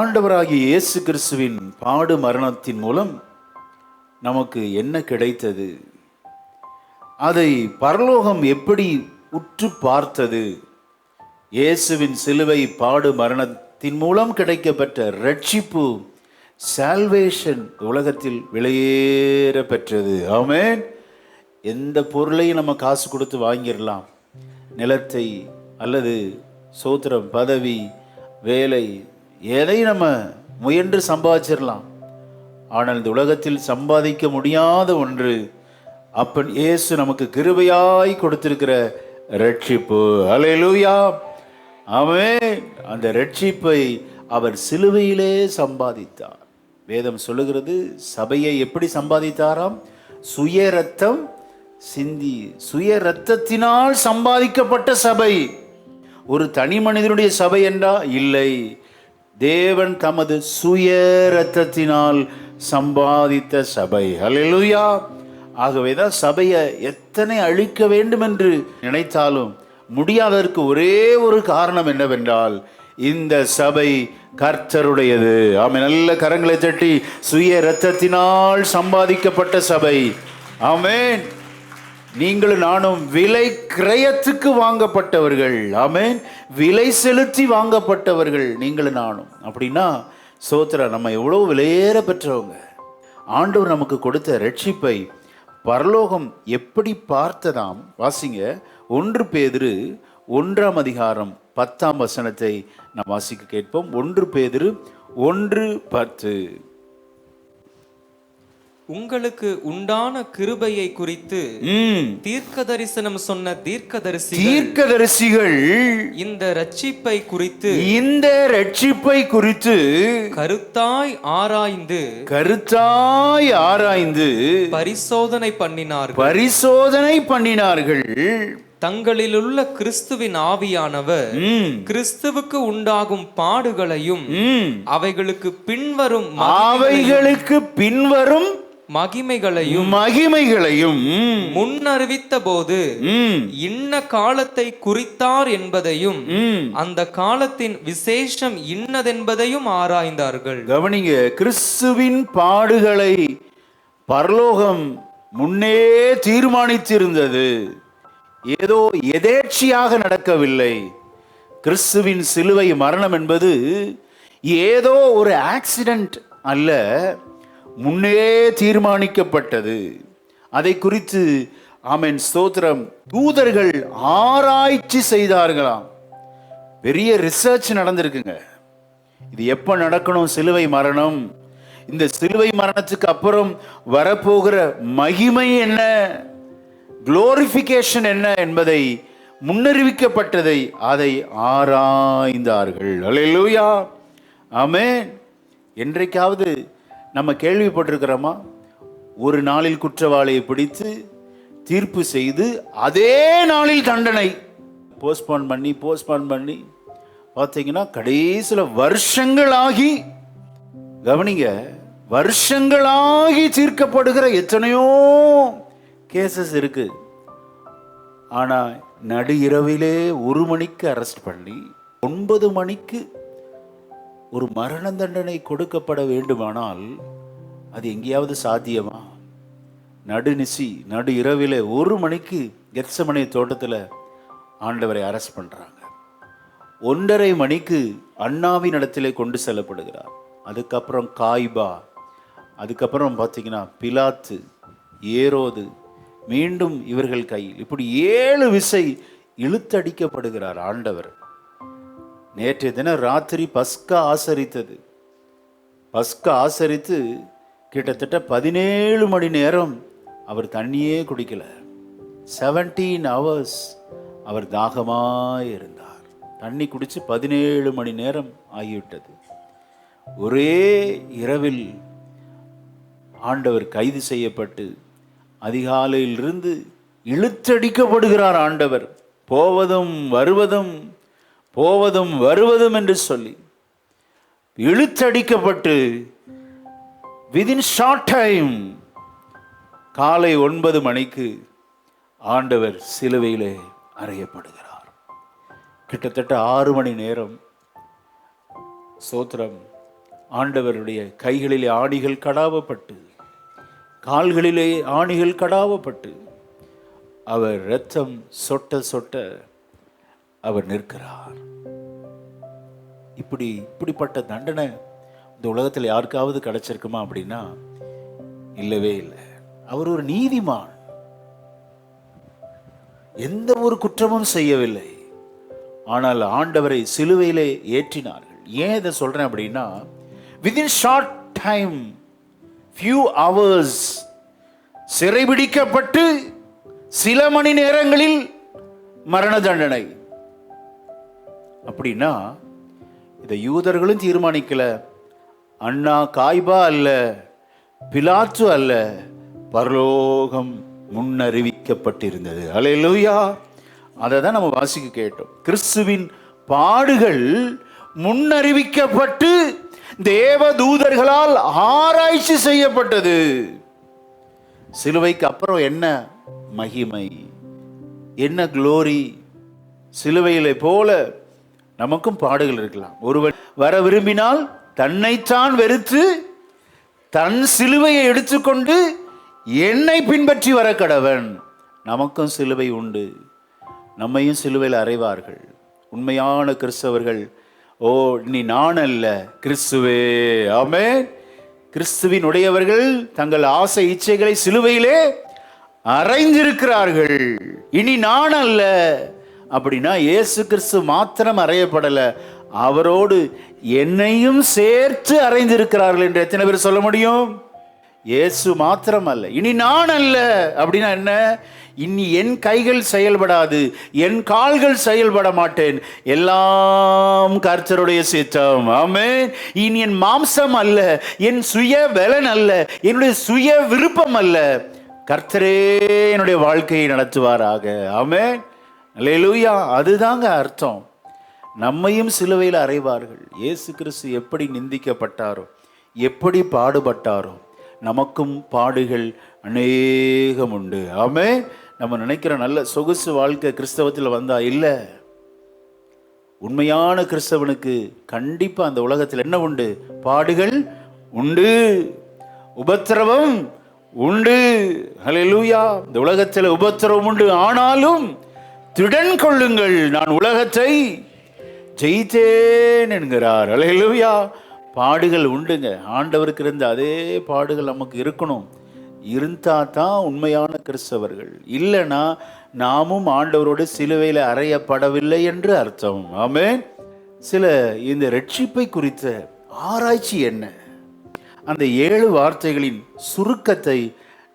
ஆண்டவராகிய இயேசு கிறிஸ்துவின் பாடு மரணத்தின் மூலம் நமக்கு என்ன கிடைத்தது, அதை பரலோகம் எப்படி உற்று பார்த்தது, இயேசுவின் சிலுவை பாடு மரணத்தின் மூலம் கிடைக்கப்பெற்ற ரட்சிப்பு சால்வேஷன் உலகத்தில் விலையேற பெற்றது. ஆமென். எந்த பொருளையும் நம்ம காசு கொடுத்து வாங்கிடலாம். நிலத்தை அல்லது சோத்திரம், பதவி, வேலை, எதையும் நம்ம முயன்று சம்பாதிச்சிடலாம். ஆனால் இந்த உலகத்தில் சம்பாதிக்க முடியாத ஒன்று அப்பன் இயேசு நமக்கு கிருபையாய் கொடுத்திருக்கிற ரட்சிப்பு. அல்லேலூயா. ஆமென். அந்த ரட்சிப்பை அவர் சிலுவையிலே சம்பாதித்தார். வேதம் சொல்லுகிறது, சபையை எப்படி சம்பாதித்தாராம்? சுய ரத்தம் சிந்தி, சுய ரத்தத்தினால் சம்பாதிக்கப்பட்ட சபை. ஒரு தனி மனிதனுடைய சபை என்றா இல்லை, தேவன் தமது சுய ரத்தத்தினால் சம்பாதித்த சபை. அல்லேலூயா. ஆகவேதான் சபையை எத்தனை அழிக்க வேண்டும் என்று நினைத்தாலும் முடியாததற்கு ஒரே ஒரு காரணம் என்னவென்றால், இந்த சபை கர்த்தருடையது. ஆமென். நல்ல கரங்களை தட்டி, சுய இரத்தத்தினால் சம்பாதிக்கப்பட்ட சபை. ஆமென். நீங்களும் நானும் விலை கிரயத்துக்கு வாங்கப்பட்டவர்கள். ஆமென். விலை செலுத்தி வாங்கப்பட்டவர்கள் நீங்களும் நானும். அப்படின்னா சோத்திரா, நம்ம எவ்வளோ விலையேற பெற்றவங்க. ஆண்டவர் நமக்கு கொடுத்த ரட்சிப்பை பரலோகம் எப்படி பார்த்ததாம்? வாசிங்க, 1 பேதுரு 1:10 நாம் வாசிக்க கேட்போம். 1 பேதுரு 1:10. உங்களுக்கு உண்டான கிருபையை குறித்து தீர்க்க தரிசனம் சொன்ன தீர்க்கதரிசிகள் இந்த ரட்சிப்பை குறித்து கருத்தாய் ஆராய்ந்து பரிசோதனை பண்ணினார்கள். தங்களிலுள்ள கிறிஸ்துவின் ஆவியானவர் கிறிஸ்துவுக்கு உண்டாகும் பாடுகளையும் அவைகளுக்கு பின்வரும் மகிமைகளையும் முன்னறிவித்த போது இன்ன காலத்தை குறித்தார் என்பதையும் அந்த காலத்தின் விசேஷம் இன்னதென்பதையும் ஆராய்ந்தார்கள். கவனிங்க, கிறிஸ்துவின் பாடுகளை பரலோகம் முன்னே தீர்மானித்திருந்தது. ஏதோ எதேட்சியாக நடக்கவில்லை. கிறிஸ்துவின் சிலுவை மரணம் என்பது ஏதோ ஒரு ஆக்சிடென்ட் அல்ல, முன்னே தீர்மானிக்கப்பட்டது. அதை குறித்து ஆமென் ஸ்தோத்திரம், தூதர்கள் ஆராய்ச்சி செய்தார்களாம். பெரிய ரிசர்ச் நடந்திருக்குங்க. இது எப்ப நடக்கணும்? சிலுவை மரணம். இந்த சிலுவை மரணத்துக்கு அப்புறம் வரப்போகிற மகிமை என்ன, குளோரிஃபிகேஷன் என்ன என்பதை முன்னறிவிக்கப்பட்டதை அதை ஆராய்ந்தார்கள். அல்லேலூயா. ஆமென். என்றைக்காவது நம்ம கேள்விப்பட்டிருக்கிறோமா? ஒரு நாளில் குற்றவாளியை பிடித்து தீர்ப்பு செய்து அதே நாளில் தண்டனை போஸ்ட்போன் பண்ணி பார்த்தீங்கன்னா கடைசியில் வருஷங்களாகி, கவனிங்க, வருஷங்களாகி தீர்க்கப்படுகிற எத்தனையோ கேசஸ் இருக்கு. ஆனா நடு இரவிலே 1 மணிக்கு அரெஸ்ட் பண்ணி 9 மணிக்கு ஒரு மரண தண்டனை கொடுக்கப்பட வேண்டுமானால் அது எங்கேயாவது சாத்தியமா? நடு இரவிலே 1 மணிக்கு கெத்செமனே தோட்டத்தில் ஆண்டவரை அரெஸ்ட் பண்றாங்க. 1:30 மணிக்கு அண்ணாவின் இடத்திலே கொண்டு செல்லப்படுகிறார். அதுக்கப்புறம் காய்பா, அதுக்கப்புறம் பார்த்தீங்கன்னா பிலாத்து, ஏரோது, மீண்டும் இவர்கள் கையில், இப்படி 7 விசை இழுத்தடிக்கப்படுகிறார் ஆண்டவர். நேற்றைய தினம் ராத்திரி பஸ்கா ஆசரித்து கிட்டத்தட்ட 17 மணி நேரம் அவர் தண்ணியே குடிக்கல. 17 hours அவர் தாகமாய் இருந்தார். தண்ணி குடிச்சு 17 மணி நேரம் ஆகிவிட்டது. ஒரே இரவில் ஆண்டவர் கைது செய்யப்பட்டு அதிகாலையிலிருந்து இழுத்தடிக்கப்படுகிறார் ஆண்டவர். போவதும் வருவதும் என்று சொல்லி இழுத்தடிக்கப்பட்டு விதின் ஷார்ட் டைம் காலை 9 மணிக்கு ஆண்டவர் சிலுவையிலே அறையப்படுகிறார். கிட்டத்தட்ட 6 மணி நேரம் சோத்திரம் ஆண்டவருடைய கைகளிலே ஆணிகள் கடாவப்பட்டு, கால்களிலே ஆணிகள் கடாவப்பட்டு, அவர் இரத்தம் சொட்ட சொட்ட அவர் நிற்கிறார். இப்படிப்பட்ட தண்டனை இந்த உலகத்தில் யாருக்காவது கிடைச்சிருக்குமா அப்படின்னா இல்லவே இல்லை. அவர் ஒரு நீதிமான், எந்த ஒரு குற்றமும் செய்யவில்லை. ஆனால் ஆண்டவரை சிலுவையிலே ஏற்றினார்கள். ஏன் இதை சொல்றேன் அப்படின்னா, within short time, few hours, சிறைபிடிக்கப்பட்டு சில மணி நேரங்களில் மரண தண்டனை. அப்படின்னா இதை யூதர்களும் தீர்மானிக்கல, அண்ணா காய்பா அல்ல, பிலாத்து அல்ல, பரலோகம் முன்னறிவிக்கப்பட்டிருந்தது. அல்லேலூயா. அதை தான் நம்ம வாசிக்க கேட்டோம். கிறிஸ்துவின் பாடுகள் முன்னறிவிக்கப்பட்டு தேவ தூதர்களால் ஆராய்ச்சி செய்யப்பட்டது. சிலுவைக்கு அப்புறம் என்ன மகிமை, என்ன குளோரி. சிலுவையிலே போல நமக்கும் பாடுகள் இருக்கலாம். ஒருவன் வர விரும்பினால் தன்னைத்தான் வெறுத்து தன் சிலுவையை எடுத்துக்கொண்டு என்னை பின்பற்றி வர கடவன். நமக்கும் சிலுவை உண்டு, நம்மையும் சிலுவையில் அறைவார்கள். உண்மையான கிறிஸ்தவர்கள், ஓ நீ நான் அல்ல, கிறிஸ்துவே. ஆமென். கிறிஸ்துவின் உடையவர்கள் தங்கள் ஆசை இச்சைகளை சிலுவையிலே அறைந்திருக்கிறார்கள். இனி நான் அல்ல அப்படின்னா இயேசு கிறிஸ்து மாத்திரம் அறையப்படல, அவரோடு என்னையும் சேர்த்து அறைந்திருக்கிறார்கள் என்று எத்தனை பேர் சொல்ல முடியும்? இயேசு மாத்திரம் அல்ல, இனி நான் அல்ல அப்படின்னா என்ன? இனி என் கைகள் செயல்படாது, என் கால்கள் செயல்பட மாட்டேன், எல்லாம் கர்த்தருடைய சித்தம். ஆமென். இனி என் மாம்சம் அல்ல, என் சுய பலன் அல்ல, என்னுடைய சுய விருப்பம் அல்ல, கர்த்தரே என்னுடைய வாழ்க்கையை நடத்துவாராக. ஆமென். அல்லேலூயா. அதுதாங்க அர்த்தம். நம்மையும் சிலுவையில் அறைவார்கள். இயேசு கிறிஸ்து எப்படி நிந்திக்கப்பட்டாரோ, எப்படி பாடுபட்டாரோ, நமக்கும் பாடுகள் அநேகம் உண்டு. ஆமென். நம்ம நினைக்கிற நல்ல சொகுசு வாழ்க்கை கிறிஸ்தவத்தில் வந்தா இல்லை. உண்மையான கிறிஸ்தவனுக்கு கண்டிப்பா அந்த உலகத்தில் என்ன உண்டு? பாடுகள் உண்டு, உபத்திரவம் உண்டு. ஹல்லேலூயா. இந்த உலகத்தில் உபத்திரவம் உண்டு, ஆனாலும் திடன் கொள்ளுங்கள், நான் உலகத்தை ஜெயித்தேன் என்கிறார். ஹல்லேலூயா. பாடுகள் உண்டுங்க. ஆண்டவருக்கு இருந்த அதே பாடுகள் நமக்கு இருக்கணும். இருந்தா தான் உண்மையான கிறிஸ்தவர்கள். இல்லைன்னா நாமும் ஆண்டவரோடு சிலுவையில் அறையப்படவில்லை என்று அர்த்தம். ஆமென். சில இந்த ரட்சிப்பை குறித்த ஆராய்ச்சி என்ன, அந்த 7 வார்த்தைகளின் சுருக்கத்தை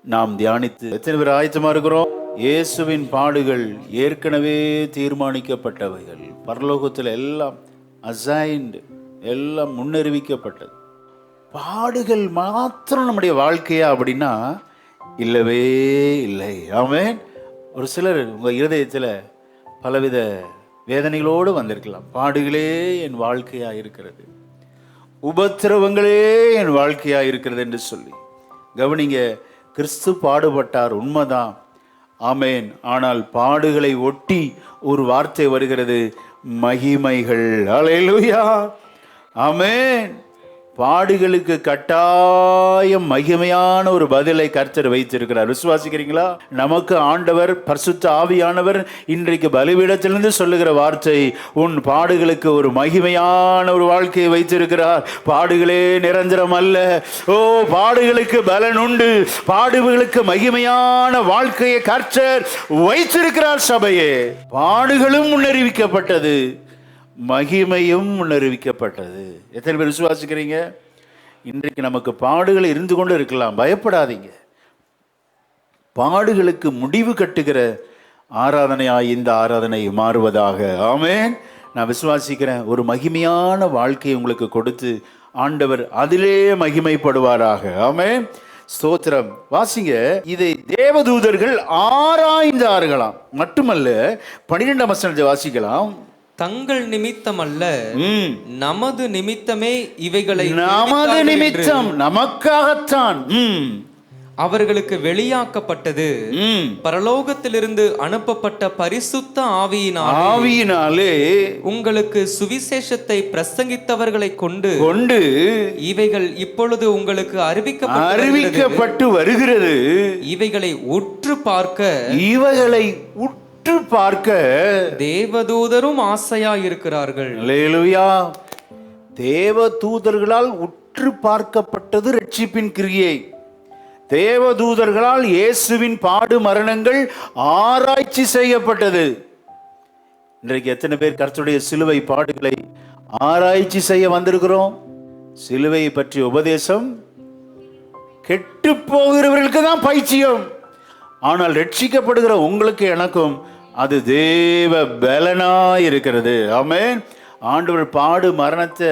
நாம் தியானித்து எத்தனை பேர் ஆயத்தமா இருக்கிறோம்? இயேசுவின் பாடுகள் ஏற்கனவே தீர்மானிக்கப்பட்டவைகள், பரலோகத்தில் எல்லாம் அசைன்டு, எல்லாம் முன்னறிவிக்கப்பட்டது. பாடுகள் மாத்திரம் நம்முடைய வாழ்க்கையா அப்படின்னா இல்லவே இல்லை. ஆமென். ஒரு சிலர் உங்க இருதயத்தில் பலவித வேதனைகளோடு வந்திருக்கலாம். பாடுகளே என் வாழ்க்கையா இருக்கிறது, உபத்திரவங்களே என் வாழ்க்கையா இருக்கிறது என்று சொல்லி. கவனிங்க, கிறிஸ்து பாடுபட்டார், உண்மைதான். ஆமென். ஆனால் பாடுகளை ஒட்டி ஒரு வார்த்தை வருகிறது, மகிமைகள். அல்லேலூயா. ஆமென். பாடுகளுக்கு கட்டாயம் மகிமையான ஒரு பதிலை கர்த்தர் வைத்திருக்கிறார். விசுவாசிக்கிறீங்களா? நமக்கு ஆண்டவர் பரிசுத்த ஆவியானவர் இன்றைக்கு பலிபீடத்திலிருந்து சொல்லுகிற வார்த்தை, உன் பாடுகளுக்கு ஒரு மகிமையான ஒரு வாழ்க்கையை வைத்திருக்கிறார். பாடுகளே நிரந்தரம் அல்ல. ஓ, பாடுகளுக்கு பலன் உண்டு, பாடுகளுக்கு மகிமையான வாழ்க்கையை கர்த்தர் வைத்திருக்கிறார். சபையே, பாடுகளும் முன்னறிவிக்கப்பட்டது, மகிமையும் முன்னறிவிக்கப்பட்டது. எத்தனை பேர் விசுவாசிக்கிறீங்க? இன்றைக்கு நமக்கு பாடுகள் இருந்து கொண்டு இருக்கலாம், பயப்படாதீங்க. பாடுகளுக்கு முடிவு கட்டுகிற ஆராதனையாய் இந்த ஆராதனை மாறுவதாக. ஆமென். நான் விசுவாசிக்கிறேன், ஒரு மகிமையான வாழ்க்கையை உங்களுக்கு கொடுத்து ஆண்டவர் அதிலே மகிமைப்படுவாராக. ஆமென். ஸ்தோத்திரம். வாசிங்க, இதை தேவதூதர்கள் ஆராய்ந்தார்களாம். மட்டுமல்ல, 12ஆம் வசனத்தை வாசிக்கலாம். தங்கள் நிமித்தம் அல்ல, நமது நிமித்தமே இவைகளை, நமது நிமித்தம், நமக்காகத்தான். அவர்களுக்கு வெளியாக்கப்பட்டது பரலோகத்திலிருந்து அனுப்பப்பட்ட பரிசுத்த ஆவியினாலே உங்களுக்கு சுவிசேஷத்தை பிரசங்கித்தவர்களை கொண்டு இவைகள் இப்பொழுது உங்களுக்கு அறிவிக்கப்பட்டு வருகிறது. இவைகளை உற்று பார்க்க தேவதூதரும் ஆசையா இருக்கிறார்கள். அல்லேலூயா. தேவதூதர்களால் உற்று பார்க்கப்பட்டது ரட்சிப்பின் கிரியை. தேவதூதர்களால் இயேசுவின் பாடு மரணங்கள் ஆராய்ச்சி செய்யப்பட்டது. இன்றைக்கு எத்தனை பேர் கர்த்தருடைய சிலுவை பாடுகளை ஆராய்ச்சி செய்ய வந்திருக்கிறோம்? சிலுவையை பற்றிய உபதேசம் கெட்டு போகிறவர்களுக்கு தான் பைத்தியம். ஆனால் ரட்சிக்கப்படுகிற உங்களுக்கு எனக்கும் அது தேவ பலனாய் இருக்கிறது. ஆமென். ஆண்டவர் பாடு மரணத்தை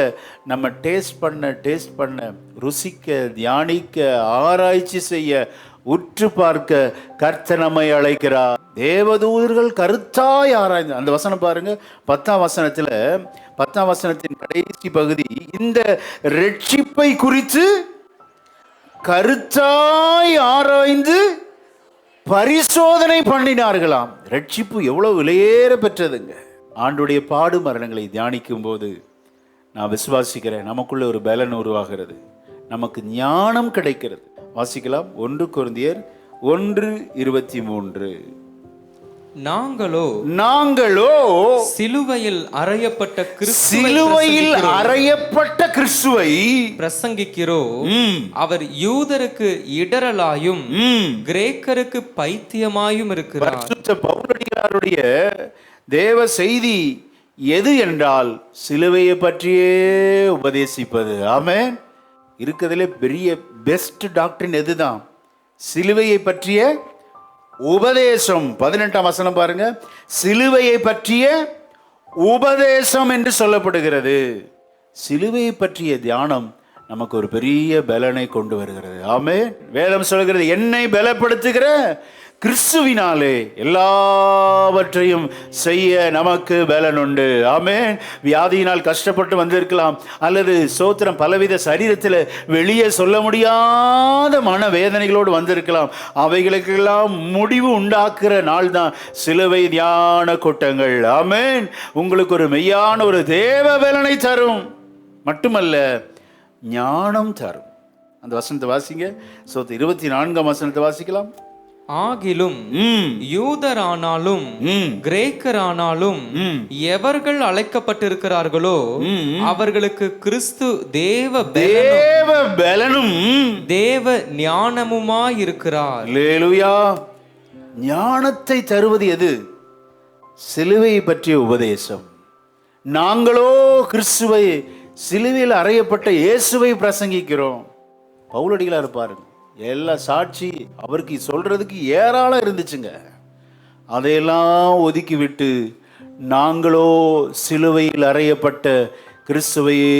நம்ம டேஸ்ட் பண்ண ருசிக்க, தியானிக்க, ஆராய்ச்சி செய்ய, உற்று பார்க்க கர்த்தர் நம்மை அழைக்கிறார். தேவதூதர்கள் கருத்தாய் ஆராய்ந்து, அந்த வசனம் பாருங்க, 10ஆம் வசனத்தின் கடைசி பகுதி, இந்த ரட்சிப்பை குறித்து கருத்தாய் ஆராய்ந்து பரிசோதனை பண்ணினார்களாம். ரட்சிப்பு எவ்வளவு விலையேற பெற்றதுங்க. ஆண்டுடைய பாடு மரணங்களை தியானிக்கும் போது நான் விசுவாசிக்கிறேன், நமக்குள்ள ஒரு பலன் உருவாகிறது, நமக்கு ஞானம் கிடைக்கிறது. வாசிக்கலாம். 1 கொரிந்தியர் 1:23. நாங்களோ சிலுவையில் அறையப்பட்ட கிறிஸ்துவை பிரசங்கிக்கிறோம். அவர் யூதருக்கு இடரலாயும் கிரேக்கருக்கு பைத்தியமாயும் இருக்கிறார். பவுலடியாருடைய தேவ செய்தி எது என்றால் சிலுவையை பற்றியே உபதேசிப்பது. ஆமென். இருக்கிறதுல பெரிய பெஸ்ட் டாக்டரின் எதுதான்? சிலுவையை பற்றிய உபதேசம். 18ஆம் வசனம் பாருங்க, சிலுவையை பற்றிய உபதேசம் என்று சொல்லப்படுகிறது. சிலுவையை பற்றிய தியானம் நமக்கு ஒரு பெரிய பலனை கொண்டு வருகிறது. ஆமென். வேதம் சொல்கிறது, என்னை பலப்படுத்துகிற கிறிஸ்துவினாலே எல்லாவற்றையும் செய்ய நமக்கு பலன் உண்டு. ஆமென். வியாதியினால் கஷ்டப்பட்டு வந்திருக்கலாம், அல்லது சோத்திரம் பலவித சரீரத்தில் வெளியே சொல்ல முடியாத மனவேதனைகளோடு வந்திருக்கலாம். அவைகளுக்கெல்லாம் முடிவு உண்டாக்குற நாள் தான் சிலுவை தியான கூட்டங்கள். ஆமென். உங்களுக்கு ஒரு மெய்யான ஒரு தேவ பலனை தரும், மட்டுமல்ல ஞானம் தரும். அந்த வசனத்தை வாசிங்க. 24ஆம் வசனத்தை வாசிக்கலாம். ஆகிலும் யூதரானாலும் கிரேக்கரானாலும் எவர்கள் அழைக்கப்பட்டிருக்கிறார்களோ அவர்களுக்கு கிறிஸ்து தேவ பலனும் தேவ ஞானமுமாயிருக்கிறார். அல்லேலூயா. ஞானத்தை தருவது எது? சிலுவையை பற்றிய உபதேசம். நாங்களோ கிறிஸ்துவை, சிலுவையில் அறையப்பட்ட இயேசுவை பிரசங்கிக்கிறோம். பவுலடிகளார் பாருங்க, எல்லா சாட்சி அவருக்கு சொல்றதுக்கு ஏராளம் இருந்துச்சுங்க. அதையெல்லாம் ஒதுக்கி விட்டு நாங்களோ சிலுவையில் அறையப்பட்ட கிறிஸ்துவையே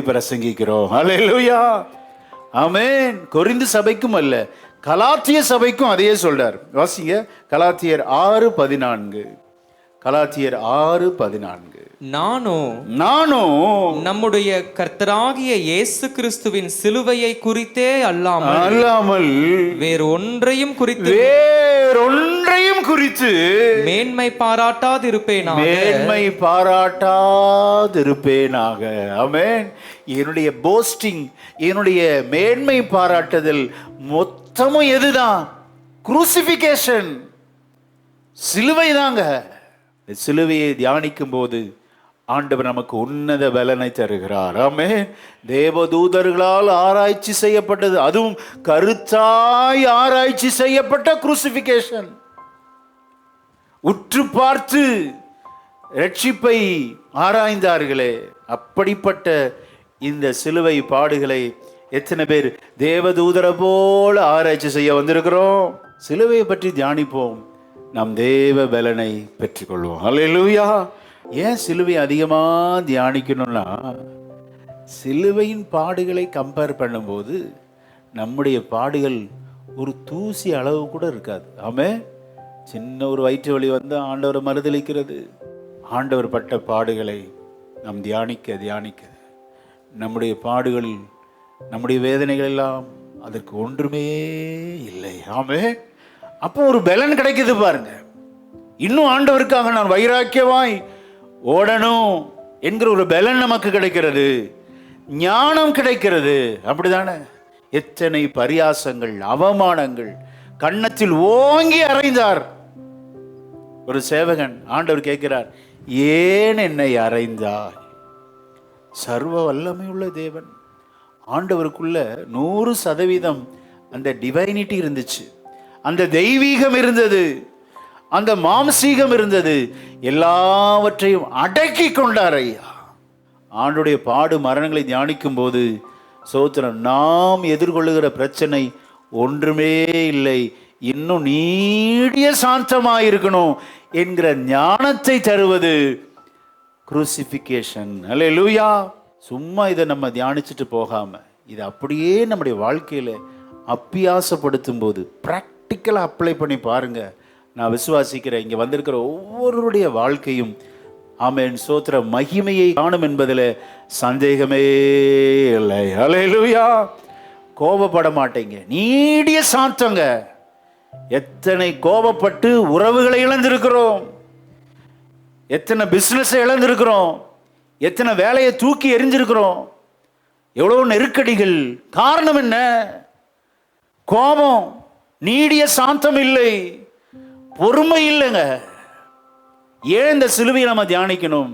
பிரசங்கிக்கிறோம். அல்லேலூயா. ஆமென். கொரிந்து சபைக்கும் அல்ல, கலாத்திய சபைக்கும் அதையே சொல்றார். வாசிங்க. கலாத்தியர் 6:14. கலாத்தியர் 6:14. நானோ நம்முடைய கர்த்தராகிய இயேசு கிறிஸ்துவின் சிலுவையை குறித்தே அல்லாமல் வேறொன்றையும் குறித்து மேன்மை பாராட்டாதிருப்பேனாக. ஆமென். என்னுடைய போஸ்டிங், என்னுடைய மேன்மை பாராட்டுதல் மொத்தமும் எதுதான்? குரூசிபிகேஷன், சிலுவை தாங்க. சிலுவையை தியானிக்கும் போது ஆண்டவர் நமக்கு உன்னத பலனை தருகிறார். ஆமென். தேவதூதர்களால் ஆராய்ச்சி செய்யப்பட்டது, அதுவும் கருத்தாய் ஆராய்ச்சி செய்யப்பட்ட குரூசிபிகேஷன். உற்று பார்த்து ரட்சிப்பை ஆராய்ந்தார்களே, அப்படிப்பட்ட இந்த சிலுவை பாடுகளை எத்தனை பேர் தேவதூதரை போல ஆராய்ச்சி செய்ய வந்திருக்கிறோம்? சிலுவையை பற்றி தியானிப்போம், நாம் தேவ பலனை பெற்றுக்கொள்வோம். அல்லேலூயா. ஏன் சிலுவை அதிகமாக தியானிக்கணும்னா, சிலுவையின் பாடுகளை கம்பேர் பண்ணும்போது நம்முடைய பாடுகள் ஒரு தூசி அளவு கூட இருக்காது. ஆமென். சின்ன ஒரு வயிற்று வலி வந்து ஆண்டவரை மறுதளிக்கிறது. ஆண்டவர் பட்ட பாடுகளை நாம் தியானிக்க நம்முடைய பாடுகள், நம்முடைய வேதனைகள் எல்லாம் அதற்கு ஒன்றுமே இல்லை. ஆமே. அப்போ ஒரு பலன் கிடைக்குது பாருங்க. இன்னும் ஆண்டவருக்காக நான் வைராக்கியமாய் ஓடணும் என்கிற ஒரு பலன் நமக்கு கிடைக்கிறது, ஞானம் கிடைக்கிறது. அப்படிதானே? எத்தனை பரியாசங்கள், அவமானங்கள், கன்னத்தில் ஓங்கி அறைந்தார் ஒரு சேவகன். ஆண்டவர் கேட்கிறார், ஏன் என்னை அறைந்தாய்? சர்வ வல்லமையுள்ள தேவன். ஆண்டவருக்குள்ள 100% அந்த டிவைனிட்டி இருந்துச்சு, அந்த தெய்வீகம் இருந்தது, அந்த மாம்சீகம் இருந்தது. எல்லாவற்றையும் அடக்கி கொண்டார் ஐயா. ஆண்டுடைய பாடு மரணங்களை தியானிக்கும் போது சோத்திரம், நாம் எதிர்கொள்ளுகிற பிரச்சனை ஒன்றுமே இல்லை, இன்னும் நீடிய சாந்தமாயிருக்கணும் என்கிற ஞானத்தை தருவது குரூசிஃபிகேஷன். அல்லேலூயா. சும்மா இதை நம்ம தியானிச்சுட்டு போகாம இதை அப்படியே நம்முடைய வாழ்க்கையில அப்பியாசப்படுத்தும் போது பிராக்டிக்கலாக அப்ளை பண்ணி பாருங்க. நான் விசுவாசிக்கிறேன், இங்கே வந்திருக்கிற ஒவ்வொருடைய வாழ்க்கையும் ஆமென் சோத்திர மகிமையை காணும் என்பதில் சந்தேகமே இல்லை. அல்லேலூயா. கோபப்பட மாட்டேங்க, நீடிய சாந்தங்க. எத்தனை கோபப்பட்டு உறவுகளை இழந்திருக்கிறோம், எத்தனை பிசினஸை இழந்திருக்கிறோம், எத்தனை வேலையை தூக்கி எறிஞ்சிருக்கிறோம், எவ்வளோ நெருக்கடிகள். காரணம் என்ன? கோபம். நீடிய சாந்தம் இல்லை, பொறுமை இல்லைங்க. ஏன் இந்த சிலுவையை நம்ம தியானிக்கணும்?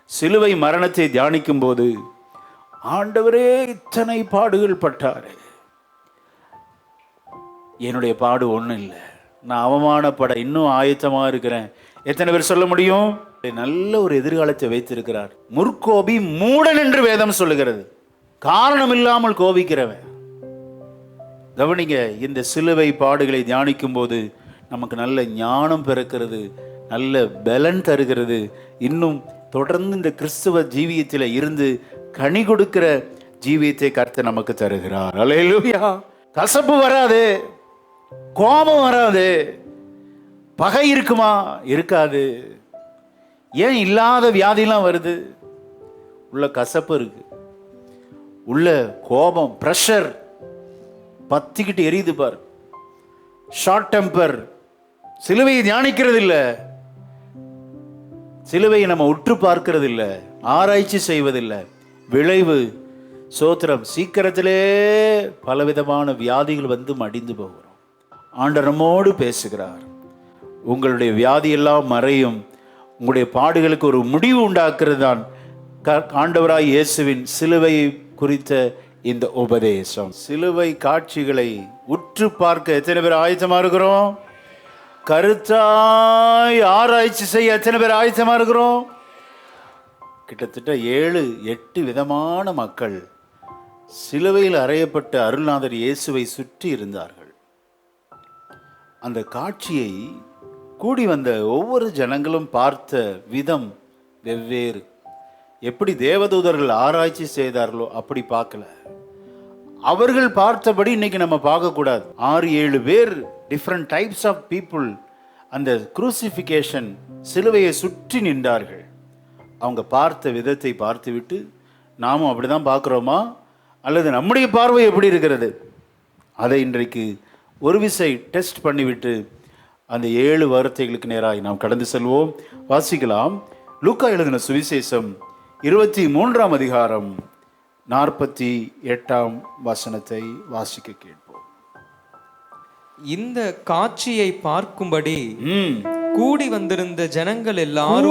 சிலுவை மரணத்தை தியானிக்கும் போது ஆண்டவரே இத்தனை பாடுகள் பட்டாரு, என்னுடைய பாடு ஒன்றும் இல்லை, நான் அவமானப்பட இன்னும் ஆயத்தமா இருக்கிறேன். எத்தனை பேர் சொல்ல முடியும்? நல்ல ஒரு எதிர்காலத்தை வைத்திருக்கிறார். முற்கோபி மூடன் என்று வேதம் சொல்லுகிறது. காரணம் இல்லாமல் கோபிக்கிறவன். கவனிங்க, இந்த சிலுவை பாடுகளை தியானிக்கும் போது நமக்கு நல்ல ஞானம் பிறக்கிறது, நல்ல பலன் தருகிறது. இன்னும் தொடர்ந்து இந்த கிறிஸ்துவ ஜீவியத்தில் இருந்து கனி கொடுக்கிற ஜீவியத்தை கர்த்தர் நமக்கு தருகிறார். அல்லேலூயா. கசப்பு வராது, கோபம் வராது, பகை இருக்குமா? இருக்காது. ஏன் இல்லாத வியாதிலாம் வருது? உள்ள கசப்பு இருக்கு, உள்ள கோபம், பிரஷர் பத்திக்கிட்டு எரியுது பார். Short temper. சிலுவையை தியானிக்கிறது இல்லை, சிலுவையை நம்ம உற்று பார்க்கிறது இல்லை, ஆராய்ச்சி செய்வதில்லை. விளைவு சோத்திரம், சீக்கிரத்திலே பலவிதமான வியாதிகள் வந்து மடிந்து போகிறோம். ஆண்டவர் நம்மோடு பேசுகிறார். உங்களுடைய வியாதியெல்லாம் மறையும், உங்களுடைய பாடுகளுக்கு ஒரு முடிவு உண்டாக்குறது தான் ஆண்டவராய் இயேசுவின் சிலுவை குறித்த இந்த உபதேசம். சிலுவை காட்சிகளை உற்று பார்க்க எத்தனை பேர் ஆயத்தமா இருக்கிறோம்? கருத்தாய் ஆராய்ச்சி செய்ய எத்தனை பேர் ஆயத்தமா இருக்கிறோம்? கிட்டத்தட்ட 7-8 விதமான மக்கள் சிலுவையில் அறையப்பட்ட அருள்நாதர் இயேசுவை சுற்றி இருந்தார்கள். அந்த காட்சியை கூடி வந்த ஒவ்வொரு ஜனங்களும் பார்த்த விதம் வெவ்வேறு. எப்படி தேவதூதர்கள் ஆராய்ச்சி செய்தார்களோ அப்படி பார்க்கல. அவர்கள் பார்த்தபடி இன்னைக்கு நம்ம பார்க்கக்கூடாது. 6-7 பேர், டிஃப்ரெண்ட் டைப்ஸ் ஆஃப் பீப்புள் அந்த குரூசிஃபிகேஷன் சிலுவையை சுற்றி நின்றார்கள். அவங்க பார்த்த விதத்தை பார்த்து விட்டு நாமும் அப்படிதான் பார்க்குறோமா, அல்லது நம்முடைய பார்வை எப்படி இருக்கிறது, அதை இன்றைக்கு ஒரு விசை டெஸ்ட் பண்ணிவிட்டு அந்த 7 வார்த்தைகளுக்கு நேராக நாம் கடந்து செல்வோம். வாசிக்கலாம். லூக்கா எழுதின சுவிசேஷம் 23ஆம் அதிகாரம் 48ஆம் வசனத்தை வாசிக்க கேட்போம். இந்த காட்சியை பார்க்கும்படி கூடி வந்திருந்த ஜனங்கள் எல்லாரும்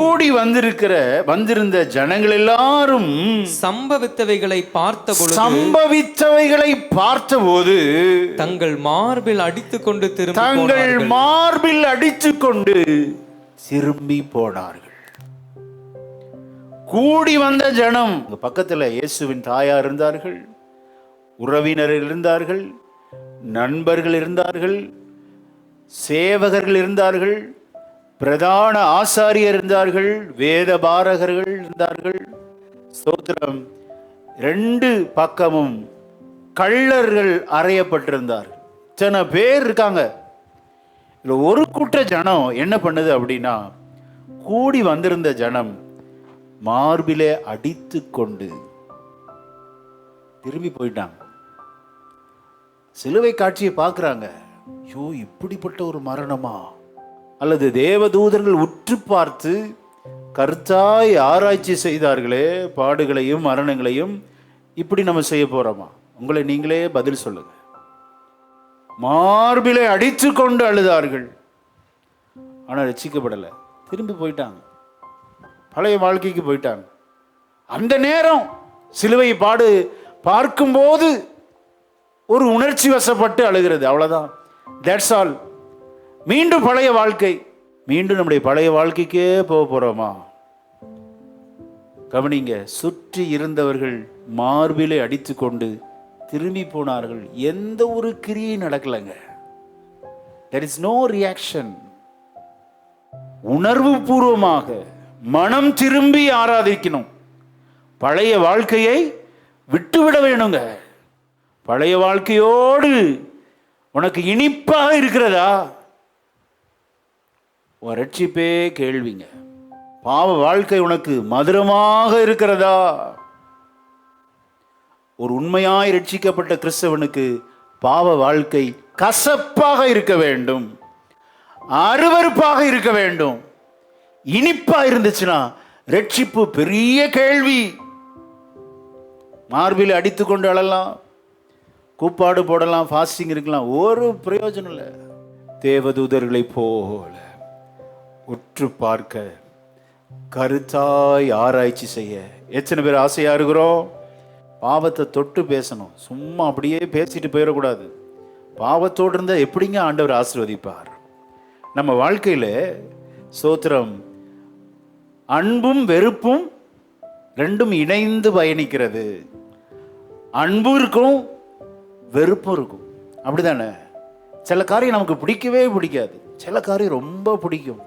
வந்திருந்த ஜனங்கள் எல்லாரும் சம்பவித்தவைகளை பார்த்தபோது தங்கள் மார்பில் அடித்துக்கொண்டு திரும்பி போனார்கள். கூடி வந்த ஜனம், பக்கத்தில் இயேசுவின் தாயார் இருந்தார்கள், உறவினர்கள் இருந்தார்கள், நண்பர்கள் இருந்தார்கள், சேவகர்கள் இருந்தார்கள், பிரதான ஆசாரியர் இருந்தார்கள், வேத பாரகர்கள் இருந்தார்கள். ஸ்தோத்திரம். 2 பக்கமும் கள்ளர்கள் அறையப்பட்டிருந்தார்கள். இத்தனை பேர் இருக்காங்க. ஒரு கூட்ட ஜனம் என்ன பண்ணுது அப்படின்னா, கூடி வந்திருந்த ஜனம் மார்பிலே அடித்து கொண்டு திரும்பி போயிட்டாங்க. சிலுவை காட்சியை பார்க்குறாங்க. ஐயோ, இப்படிப்பட்ட ஒரு மரணமா? அல்லது தேவதூதர்கள் உற்று பார்த்து கருத்தாய் ஆராய்ச்சி செய்தார்களே பாடுகளையும் மரணங்களையும், இப்படி நம்ம செய்ய போறோமா? உங்களை நீங்களே பதில் சொல்லுங்க. மார்பிலை அடித்து கொண்டு அழுதார்கள், ஆனால் ரட்சிக்கப்படலை. திரும்பி போயிட்டாங்க, பழைய வாழ்க்கைக்கு போயிட்டாங்க. அந்த நேரம் சிலுவை பாடு பார்க்கும்போது ஒரு உணர்ச்சி வசப்பட்டு அழுகிறது, அவ்வளவுதான். That's all. மீண்டும் பழைய வாழ்க்கை, மீண்டும் நம்முடைய பழைய வாழ்க்கைக்கே போக போறோமா? கவனிங்க, சுற்றி இருந்தவர்கள் மார்பிலை அடித்து கொண்டு திரும்பி போனார்கள். எந்த ஒரு கிரியை நடக்கலைங்க. there is no reaction. உணர்வு பூர்வமாக மனம் திரும்பி ஆராதிக்கணும். பழைய வாழ்க்கையை விட்டுவிட வேணுங்க. பழைய வாழ்க்கையோடு உனக்கு இனிப்பாக இருக்கிறதா? உன் ரட்சிப்பே கேள்விங்க. பாவ வாழ்க்கை உனக்கு மதுரமாக இருக்கிறதா? ஒரு உண்மையாய் ரட்சிக்கப்பட்ட கிறிஸ்தவனுக்கு பாவ வாழ்க்கை கசப்பாக இருக்க வேண்டும், அருவருப்பாக இருக்க வேண்டும். இனிப்பா இருந்துச்சுன்னா ரட்சிப்பு பெரிய கேள்வி. மார்பில் அடித்து கொண்டு அழலாம், கூப்பாடு போடலாம், ஃபாஸ்டிங் இருக்கலாம், ஒரு பிரயோஜனம் இல்லை. தேவதூதர்களை போல உற்று பார்க்க, கருத்தாய் ஆராய்ச்சி செய்ய எத்தனை பேர் ஆசையா இருக்கிறோம்? பாவத்தை தொட்டு பேசணும், சும்மா அப்படியே பேசிட்டு போயிடக்கூடாது. பாவத்தோடு இருந்தால் எப்படிங்க ஆண்டவர் ஆசீர்வதிப்பார்? நம்ம வாழ்க்கையில் சோத்திரம், அன்பும் வெறுப்பும் ரெண்டும் இணைந்து பயணிக்கிறது. அன்பும் இருக்கும், வெறுப்பும் இருக்கும், அப்படிதானே? சில காரியம் நமக்கு பிடிக்கவே பிடிக்காது, சில காரியம் ரொம்ப பிடிக்கும்.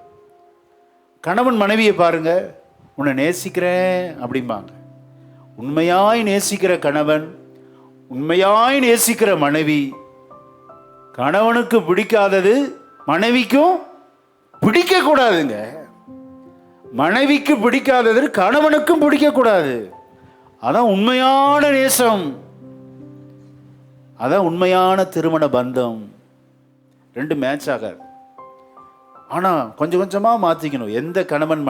கணவன் மனைவியை பாருங்க, உன்னை நேசிக்கிறேன் அப்படிம்பாங்க. உண்மையாய் நேசிக்கிற கணவன், உண்மையாய் நேசிக்கிற மனைவி, கணவனுக்கு பிடிக்காதது மனைவிக்கும் பிடிக்க கூடாதுங்க. மனைவிக்கு பிடிக்காதது கணவனுக்கும் பிடிக்க கூடாது. அதான் உண்மையான நேசம், அதான் உண்மையான திருமண பந்தம். ரெண்டு மேட்ச் ஆகாது. ஆனால் கொஞ்சம் கொஞ்சமாக மாற்றிக்கணும். எந்த கணவன்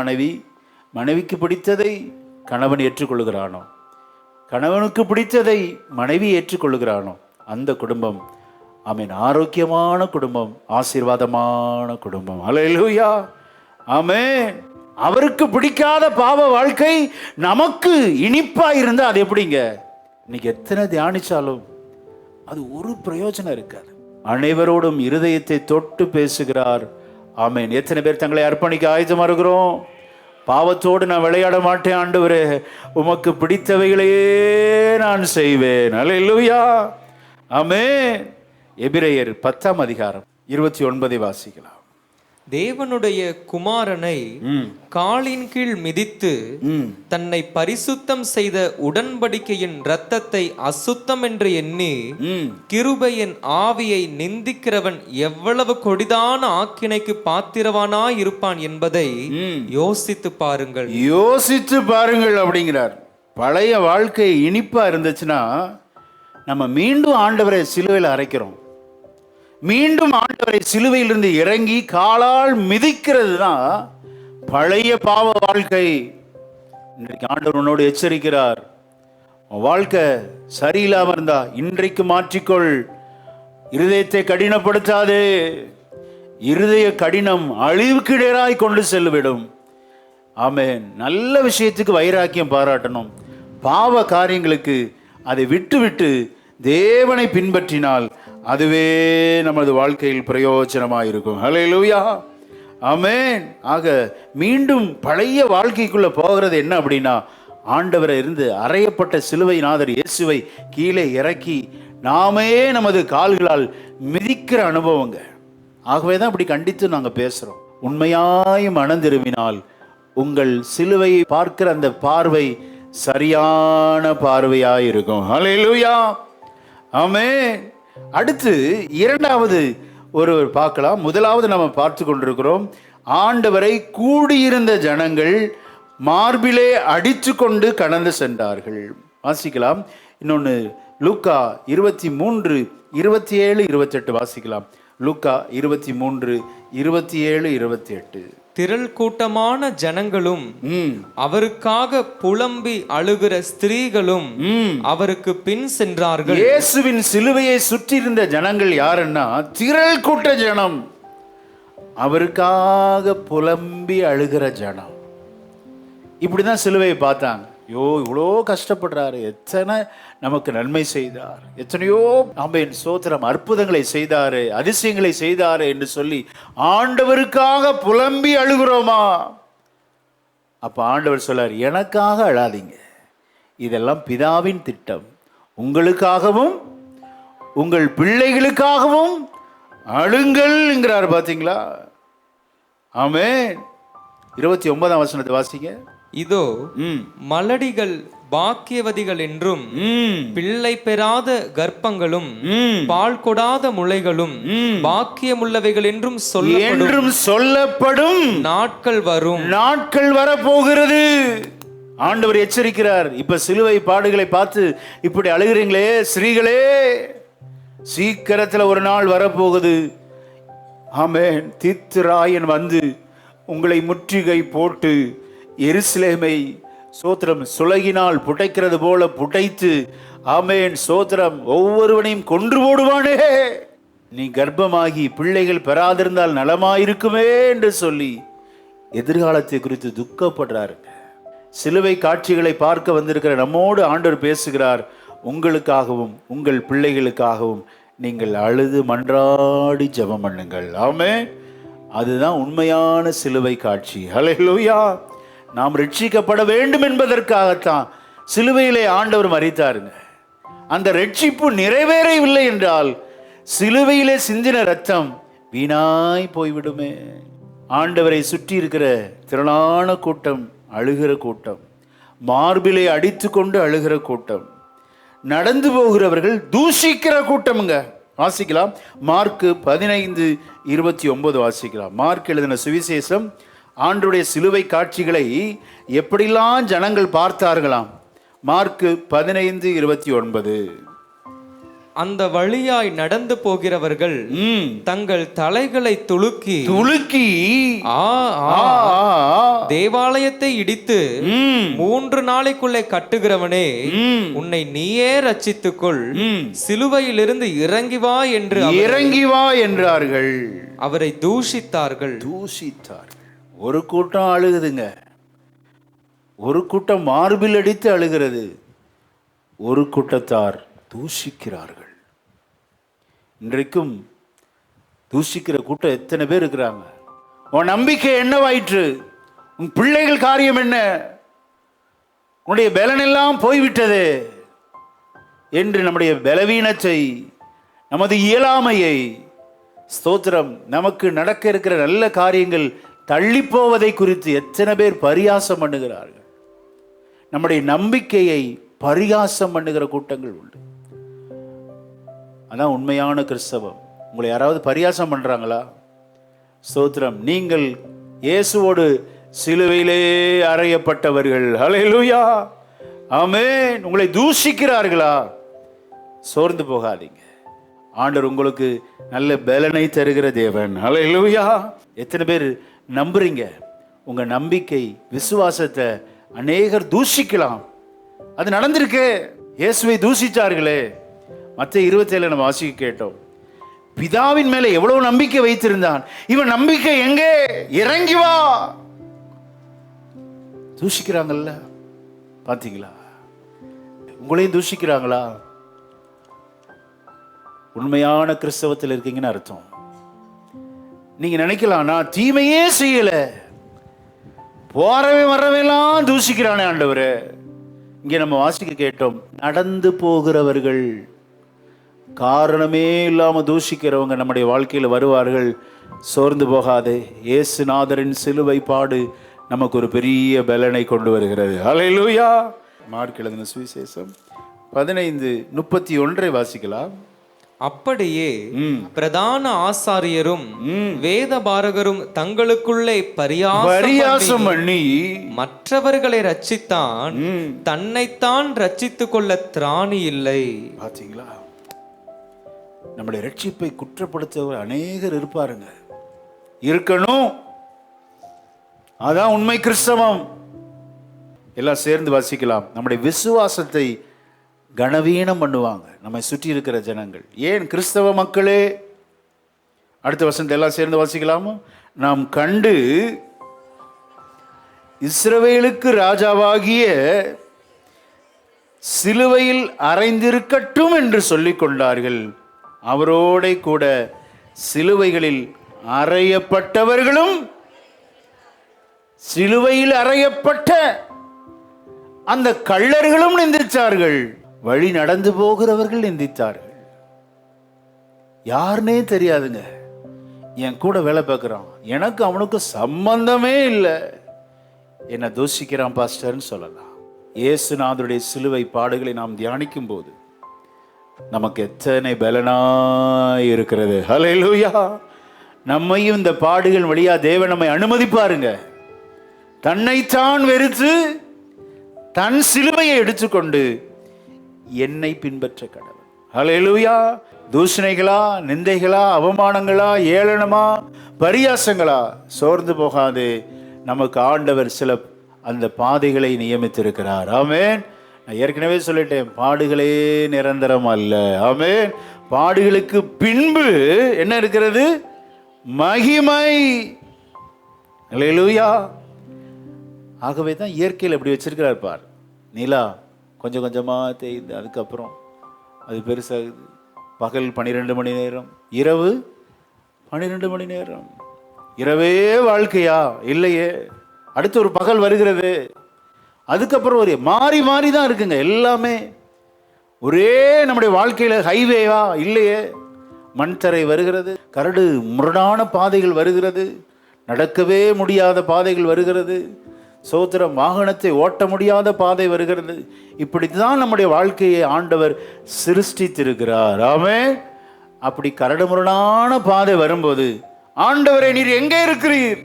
மனைவிக்கு பிடித்ததை கணவன் ஏற்றுக்கொள்கிறானோ, கணவனுக்கு பிடித்ததை மனைவி ஏற்றுக்கொள்கிறானோ, அந்த குடும்பம் ஆமென் ஆரோக்கியமான குடும்பம், ஆசீர்வாதமான குடும்பம். அல்லேலூயா, ஆமென். அவருக்கு பிடிக்காத பாவ வாழ்க்கை நமக்கு இனிப்பா இருந்தா அது எப்படிங்க? இன்னைக்கு எத்தனை தியானிச்சாலும் அது ஒரு பிரயோஜனம் இருக்காது. அனைவரோடும் இருதயத்தை தொட்டு பேசுகிறார். ஆமென். எத்தனை பேர் தங்களை அர்ப்பணிக்க ஆயத்தமா இருக்கிறோம்? பாவத்தோடு நான் விளையாட மாட்டேன் ஆண்டவரே, உமக்கு பிடித்தவைகளையே நான் செய்வேன். அல்லேலூயா, ஆமென். எபிரேயர் 10ஆம் அதிகாரம் 29 வாசிக்கலாம். தேவனுடைய குமாரனை காலின் கீழ் மிதித்து தன்னை பரிசுத்தம் செய்த உடன்படிக்கையின் இரத்தத்தை அசுத்தம் என்று எண்ணி கிருபையின் ஆவியை நிந்திக்கிறவன் எவ்வளவு கொடிதான ஆக்கினைக்கு பாத்திரவானாய் இருப்பான் என்பதை யோசித்து பாருங்கள். யோசித்து பாருங்கள் அப்படிங்கிறார். பழைய வாழ்க்கை இனிப்பா இருந்துச்சுன்னா நம்ம மீண்டும் ஆண்டவரை சிலுவையில் அரைக்கிறோம். மீண்டும் ஆண்டவரை சிலுவையிலிருந்து இறங்கி காலால் மிதிக்கிறது தான் பழைய பாவ வாழ்க்கை. இன்றைக்கு ஆண்டவர் உன்னோடு எச்சரிக்கிறார். வாழ்க்கை சரியில்லாம இருந்தா இன்றைக்கு மாற்றிக்கொள். இருதயத்தை கடினப்படுத்தாதே. இருதய கடினம் அழிவுக்கிடராய் கொண்டு செல்லுவிடும். ஆமென். நல்ல விஷயத்துக்கு வைராக்கியம் பாராட்டணும். பாவ காரியங்களுக்கு அதை விட்டு தேவனை பின்பற்றினால் அதுவே நமது வாழ்க்கையில் பிரயோஜனமாக இருக்கும். ஹல்லேலூயா, ஆமென். ஆக மீண்டும் பழைய வாழ்க்கைக்குள்ள போகிறது என்ன அப்படின்னா, ஆண்டவரை இருந்து அறையப்பட்ட சிலுவை நாதர் இயேசுவை கீழே இறக்கி நாமே நமது கால்களால் மிதிக்கிற அனுபவங்க. ஆகவே தான் இப்படி கண்டித்து நாங்கள் பேசுகிறோம். உண்மையாய் மனம் திரும்பினால் உங்கள் சிலுவையை பார்க்கிற அந்த பார்வை சரியான பார்வையாய் இருக்கும். ஹல்லேலூயா, ஆமென். அடுத்து இரண்டாவது ஒருவர் பார்க்கலாம். முதலாவது நம்ம பார்த்து கொண்டிருக்கிறோம், ஆண்டவரை கூடியிருந்த ஜனங்கள் மார்பிலே அடித்து கொண்டு கடந்து சென்றார்கள். வாசிக்கலாம். இன்னொன்று லூக்கா 23 27 28 வாசிக்கலாம். லூக்கா 23 27 28. திரள் கூட்டமான ஜனங்களும் அவருக்காக புலம்பி அழுகிற ஸ்திரீகளும் அவருக்கு பின் சென்றார்கள். இயேசுவின் சிலுவையை சுற்றி இருந்த ஜனங்கள் யாருன்னா திரள் கூட்ட ஜனம், அவருக்காக புலம்பி அழுகிற ஜனம். இப்படிதான் சிலுவையை பார்த்தாங்க. ஐயோ, இவ்வளோ கஷ்டப்படுறாரு, எத்தனை நமக்கு நன்மை செய்தார், எத்தனையோ ஆமென் ஸ்தோத்திரம் அற்புதங்களை செய்தாரு, அதிசயங்களை செய்தாரு என்று சொல்லி ஆண்டவருக்காக புலம்பி அழுகிறோமா? அப்ப ஆண்டவர் சொல்லார், எனக்காக அழாதீங்க, இதெல்லாம் பிதாவின் திட்டம், உங்களுக்காகவும் உங்கள் பிள்ளைகளுக்காகவும் அழுங்கள் என்கிறார். பார்த்தீங்களா? ஆமென். 29ஆம் வசனத்தை வாசிங்க. இதோ மலடிகள் பாக்கியவதிகள் என்றும் பிள்ளை பெறாத கர்ப்பங்களும் பால் கொடாத முளைகளும் பாக்கியமுள்ளவைகள் என்றும் சொல்லப்படும் நாட்கள் வரும். நாட்கள் வரப்போகிறது. ஆண்டவர் எச்சரிக்கிறார். இப்ப சிலுவை பாடுகளை பார்த்து இப்படி அழுகிறீங்களே ஸ்ரீகளே, சீக்கிரத்துல ஒரு நாள் வரப்போகுது. ஆமென். தீத்துராயன் வந்து உங்களை முற்றுகை போட்டு எருசலேமை சோத்திரம் சுலகினால் புடைக்கிறது போல புடைத்து, ஆமென் சோத்திரம் ஒவ்வொருவனையும் கொன்று போடுவானே, நீ கர்ப்பமாகி பிள்ளைகள் பெறாதிருந்தால் நலமாயிருக்குமே என்று சொல்லி எதிர்காலத்தை குறித்து துக்கப்படுறாருங்க. சிலுவை காட்சிகளை பார்க்க வந்திருக்கிற நம்மோடு ஆண்டவர் பேசுகிறார். உங்களுக்காகவும் உங்கள் பிள்ளைகளுக்காகவும் நீங்கள் அழுது மன்றாடி ஜெபம் பண்ணுங்கள். ஆமென். அதுதான் உண்மையான சிலுவை காட்சி. ஹல்லேலூயா. நாம் ரட்சிக்கப்பட வேண்டும் என்பதற்காகத்தான் சிலுவையிலே ஆண்டவர் மரித்தாருங்க. அந்த ரட்சிப்பு நிறைவேறவில்லை என்றால் சிலுவையிலே சிந்தின ரத்தம் வீணாய் போய்விடுமே. ஆண்டவரை சுற்றி இருக்கிற திரளான கூட்டம் அழுகிற கூட்டம், மார்பிலே அடித்து கொண்டு அழுகிற கூட்டம், நடந்து போகிறவர்கள் தூஷிக்கிற கூட்டம்ங்க. வாசிக்கலாம். மார்க்கு 15:29 வாசிக்கலாம். மார்க் எழுதின சுவிசேஷம் ஆண்டவருடைய சிலுவை காட்சிகளை எப்படிலாம் ஜனங்கள் பார்த்தார்களாம். மார்க்கு 15:29. அந்த வழியாய் நடந்து போகிறவர்கள் தங்கள் தலைகளை துலுக்கி தேவாலயத்தை இடித்து 3 நாளைக்குள்ளே கட்டுகிறவனே, உன்னை நீயே ரட்சித்துக்கொள், சிலுவையிலிருந்து இறங்கி வா என்றார்கள். அவரை தூஷித்தார்கள். ஒரு கூட்டம் அழுகுதுங்க, ஒரு கூட்டம் மார்பில் அடித்து அழுகிறது, ஒரு கூட்டத்தார் தூஷிக்கிறார்கள். இன்றைக்கும் தூஷிக்கிற கூட்டம் எத்தனை பேர் இருக்கிறாங்க? உன் நம்பிக்கை என்னவாயிற்று? உன் பிள்ளைகள் காரியம் என்ன? உன்னுடைய பலன் எல்லாம் போய்விட்டது என்று நம்முடைய பலவீனத்தை, நமது இயலாமையை, ஸ்தோத்திரம் நமக்கு நடக்க இருக்கிற நல்ல காரியங்கள் தள்ளி போவதை குறித்து எத்தனை பேர் பரியாசம் பண்ணுகிறார்கள். நம்முடைய நம்பிக்கையை பரியாசம் பண்ணுகிற கூட்டங்கள் உண்டு. அதான் உண்மையான கிறிஸ்தவம். உங்களை யாராவது பரியாசம் பண்றாங்களா? ஸ்தோத்திரம். நீங்கள் இயேசுவோடு சிலுவையிலே அறையப்பட்டவர்கள். ஹல்லேலூயா. ஆமென். உங்களை தூஷிக்கிறார்களா? சோர்ந்து போகாதீங்க. ஆண்டவர் உங்களுக்கு நல்ல பலனை தருகிற தேவன். ஹல்லேலூயா. எத்தனை பேர் நம்புறீங்க? உங்க நம்பிக்கை விசுவாசத்தை அநேகர் தூஷிக்கலாம். அது நடந்திருக்கு. இயேசுவை தூஷிச்சார்களே. மத்தேயு 27 நம்ம வாசிக்க கேட்டோம். பிதாவின் மேல எவ்வளவு நம்பிக்கை வைத்திருந்தான், இவன் நம்பிக்கை எங்கே? இறங்கி வா. தூஷிக்கிறாங்கல்ல, பாத்தீங்களா? உங்களையும் தூஷிக்கிறாங்களா? உண்மையான கிறிஸ்தவத்தில் இருக்கீங்கன்னு அர்த்தம். நீங்க நினைக்கலாம், நான் தீமையே செய்யல, போறவே வரவேலாம் தூஷிக்கிறானே ஆண்டவரே. இங்க நம்ம வாசிக்க கேட்டோம், நடந்து போகிறவர்கள், காரணமே இல்லாம தூஷிக்கிறவங்க நம்முடைய வாழ்க்கையில் வருவார்கள். சோர்ந்து போகாதே. இயேசுநாதரின் சிலுவை பாடு நமக்கு ஒரு பெரிய பலனை கொண்டு வருகிறது. ஹல்லேலூயா. மார்க் எழுதின சுவிசேஷம் 15:31 வாசிக்கலாம். அப்படியே பிரதான ஆசாரியரும் வேதபாரகரும் தங்களுக்குள்ளே பரியாசம் பண்ணி மற்றவர்களை ரட்சித்தான், தன்னைத்தான் ரட்சித்துக் கொள்ள திராணி இல்லை. பாத்தீங்களா, நம்முடைய ரட்சிப்பை குற்றப்படுத்தவர் அநேகர் இருப்பாருங்க, இருக்கணும். அதான் உண்மை கிறிஸ்தவம். எல்லாம் சேர்ந்து வாசிக்கலாம். நம்முடைய விசுவாசத்தை கனவீனம் பண்ணுவாங்க நம்மை சுற்றி இருக்கிற ஜனங்கள். ஏன் கிறிஸ்தவ மக்களே, அடுத்த வசனத்தை எல்லாம் சேர்ந்து வாசிக்கலாமோ? நாம் கண்டு இஸ்ரவேலுக்கு ராஜாவாகிய சிலுவையில் அறைந்திருக்கட்டும் என்று சொல்லிக் கொண்டார்கள். அவரோட கூட சிலுவைகளில் அறையப்பட்டவர்களும் சிலுவையில் அறையப்பட்ட அந்த கள்ளர்களும் நிந்தித்தார்கள். வழி நடந்து போகிறவர்கள் நிந்தித்தார்கள். யாருன்னே தெரியாதுங்க, என் கூட வேலை பார்க்குறான், எனக்கு அவனுக்கு சம்பந்தமே இல்லை, என்னை தூஷிக்கிறான் பாஸ்டர்னு சொல்லலாம். இயேசுநாதருடைய சிலுவை பாடுகளை நாம் தியானிக்கும் போது நமக்கு எத்தனை பலனாய் இருக்கிறது. ஹல்லேலூயா. நம்மையும் இந்த பாடுகள் வழியா தேவன் நம்மை அனுமதிப்பாருங்க. தன்னைத்தான் வெறுத்து தன் சிலுவையை எடுத்துக்கொண்டு என்னை பின்பற்ற கடவுள். ஹல்லேலூயா. தூஷணைகளா, நிந்தைகளா, அவமானங்களா, ஏளனமா, பரியாசங்களா, சோர்ந்து போகாது. நமக்கு ஆண்டவர் சில அந்த பாதைகளை நியமித்திருக்கிறார். ஆமென். நான் ஏற்கனவே சொல்லிட்டேன், பாடுகளே நிரந்தரம் அல்ல. ஆமென். பாடுகளுக்கு பின்பு என்ன இருக்கிறது? மகிமை. ஹல்லேலூயா. ஆகவே தான் இயற்கையில் எப்படி வச்சிருக்கிறார் பார். நிலா கொஞ்சம் கொஞ்சமாக தேய்ந்து அதுக்கப்புறம் அது பெருசாகுது. பகல் 12 மணி நேரம், இரவு 12 மணி நேரம். இரவே வாழ்க்கையா? இல்லையே. அடுத்து ஒரு பகல் வருகிறது, அதுக்கப்புறம் ஒரு மாறி மாறி தான் இருக்குங்க எல்லாமே. ஒரே நம்முடைய வாழ்க்கையில் ஹைவேவா? இல்லையே. மண் தரை வருகிறது, கரடு முரடான பாதைகள் வருகிறது, நடக்கவே முடியாத பாதைகள் வருகிறது, சோத்திரம், வாகனத்தை ஓட்ட முடியாத பாதை வருகிறது. இப்படித்தான் நம்முடைய வாழ்க்கையை ஆண்டவர் சிருஷ்டித்திருக்கிறார். ஆமென். அப்படி கரடுமுரடான பாதை வரும்போது, ஆண்டவரே நீர் எங்கே இருக்கிறீர்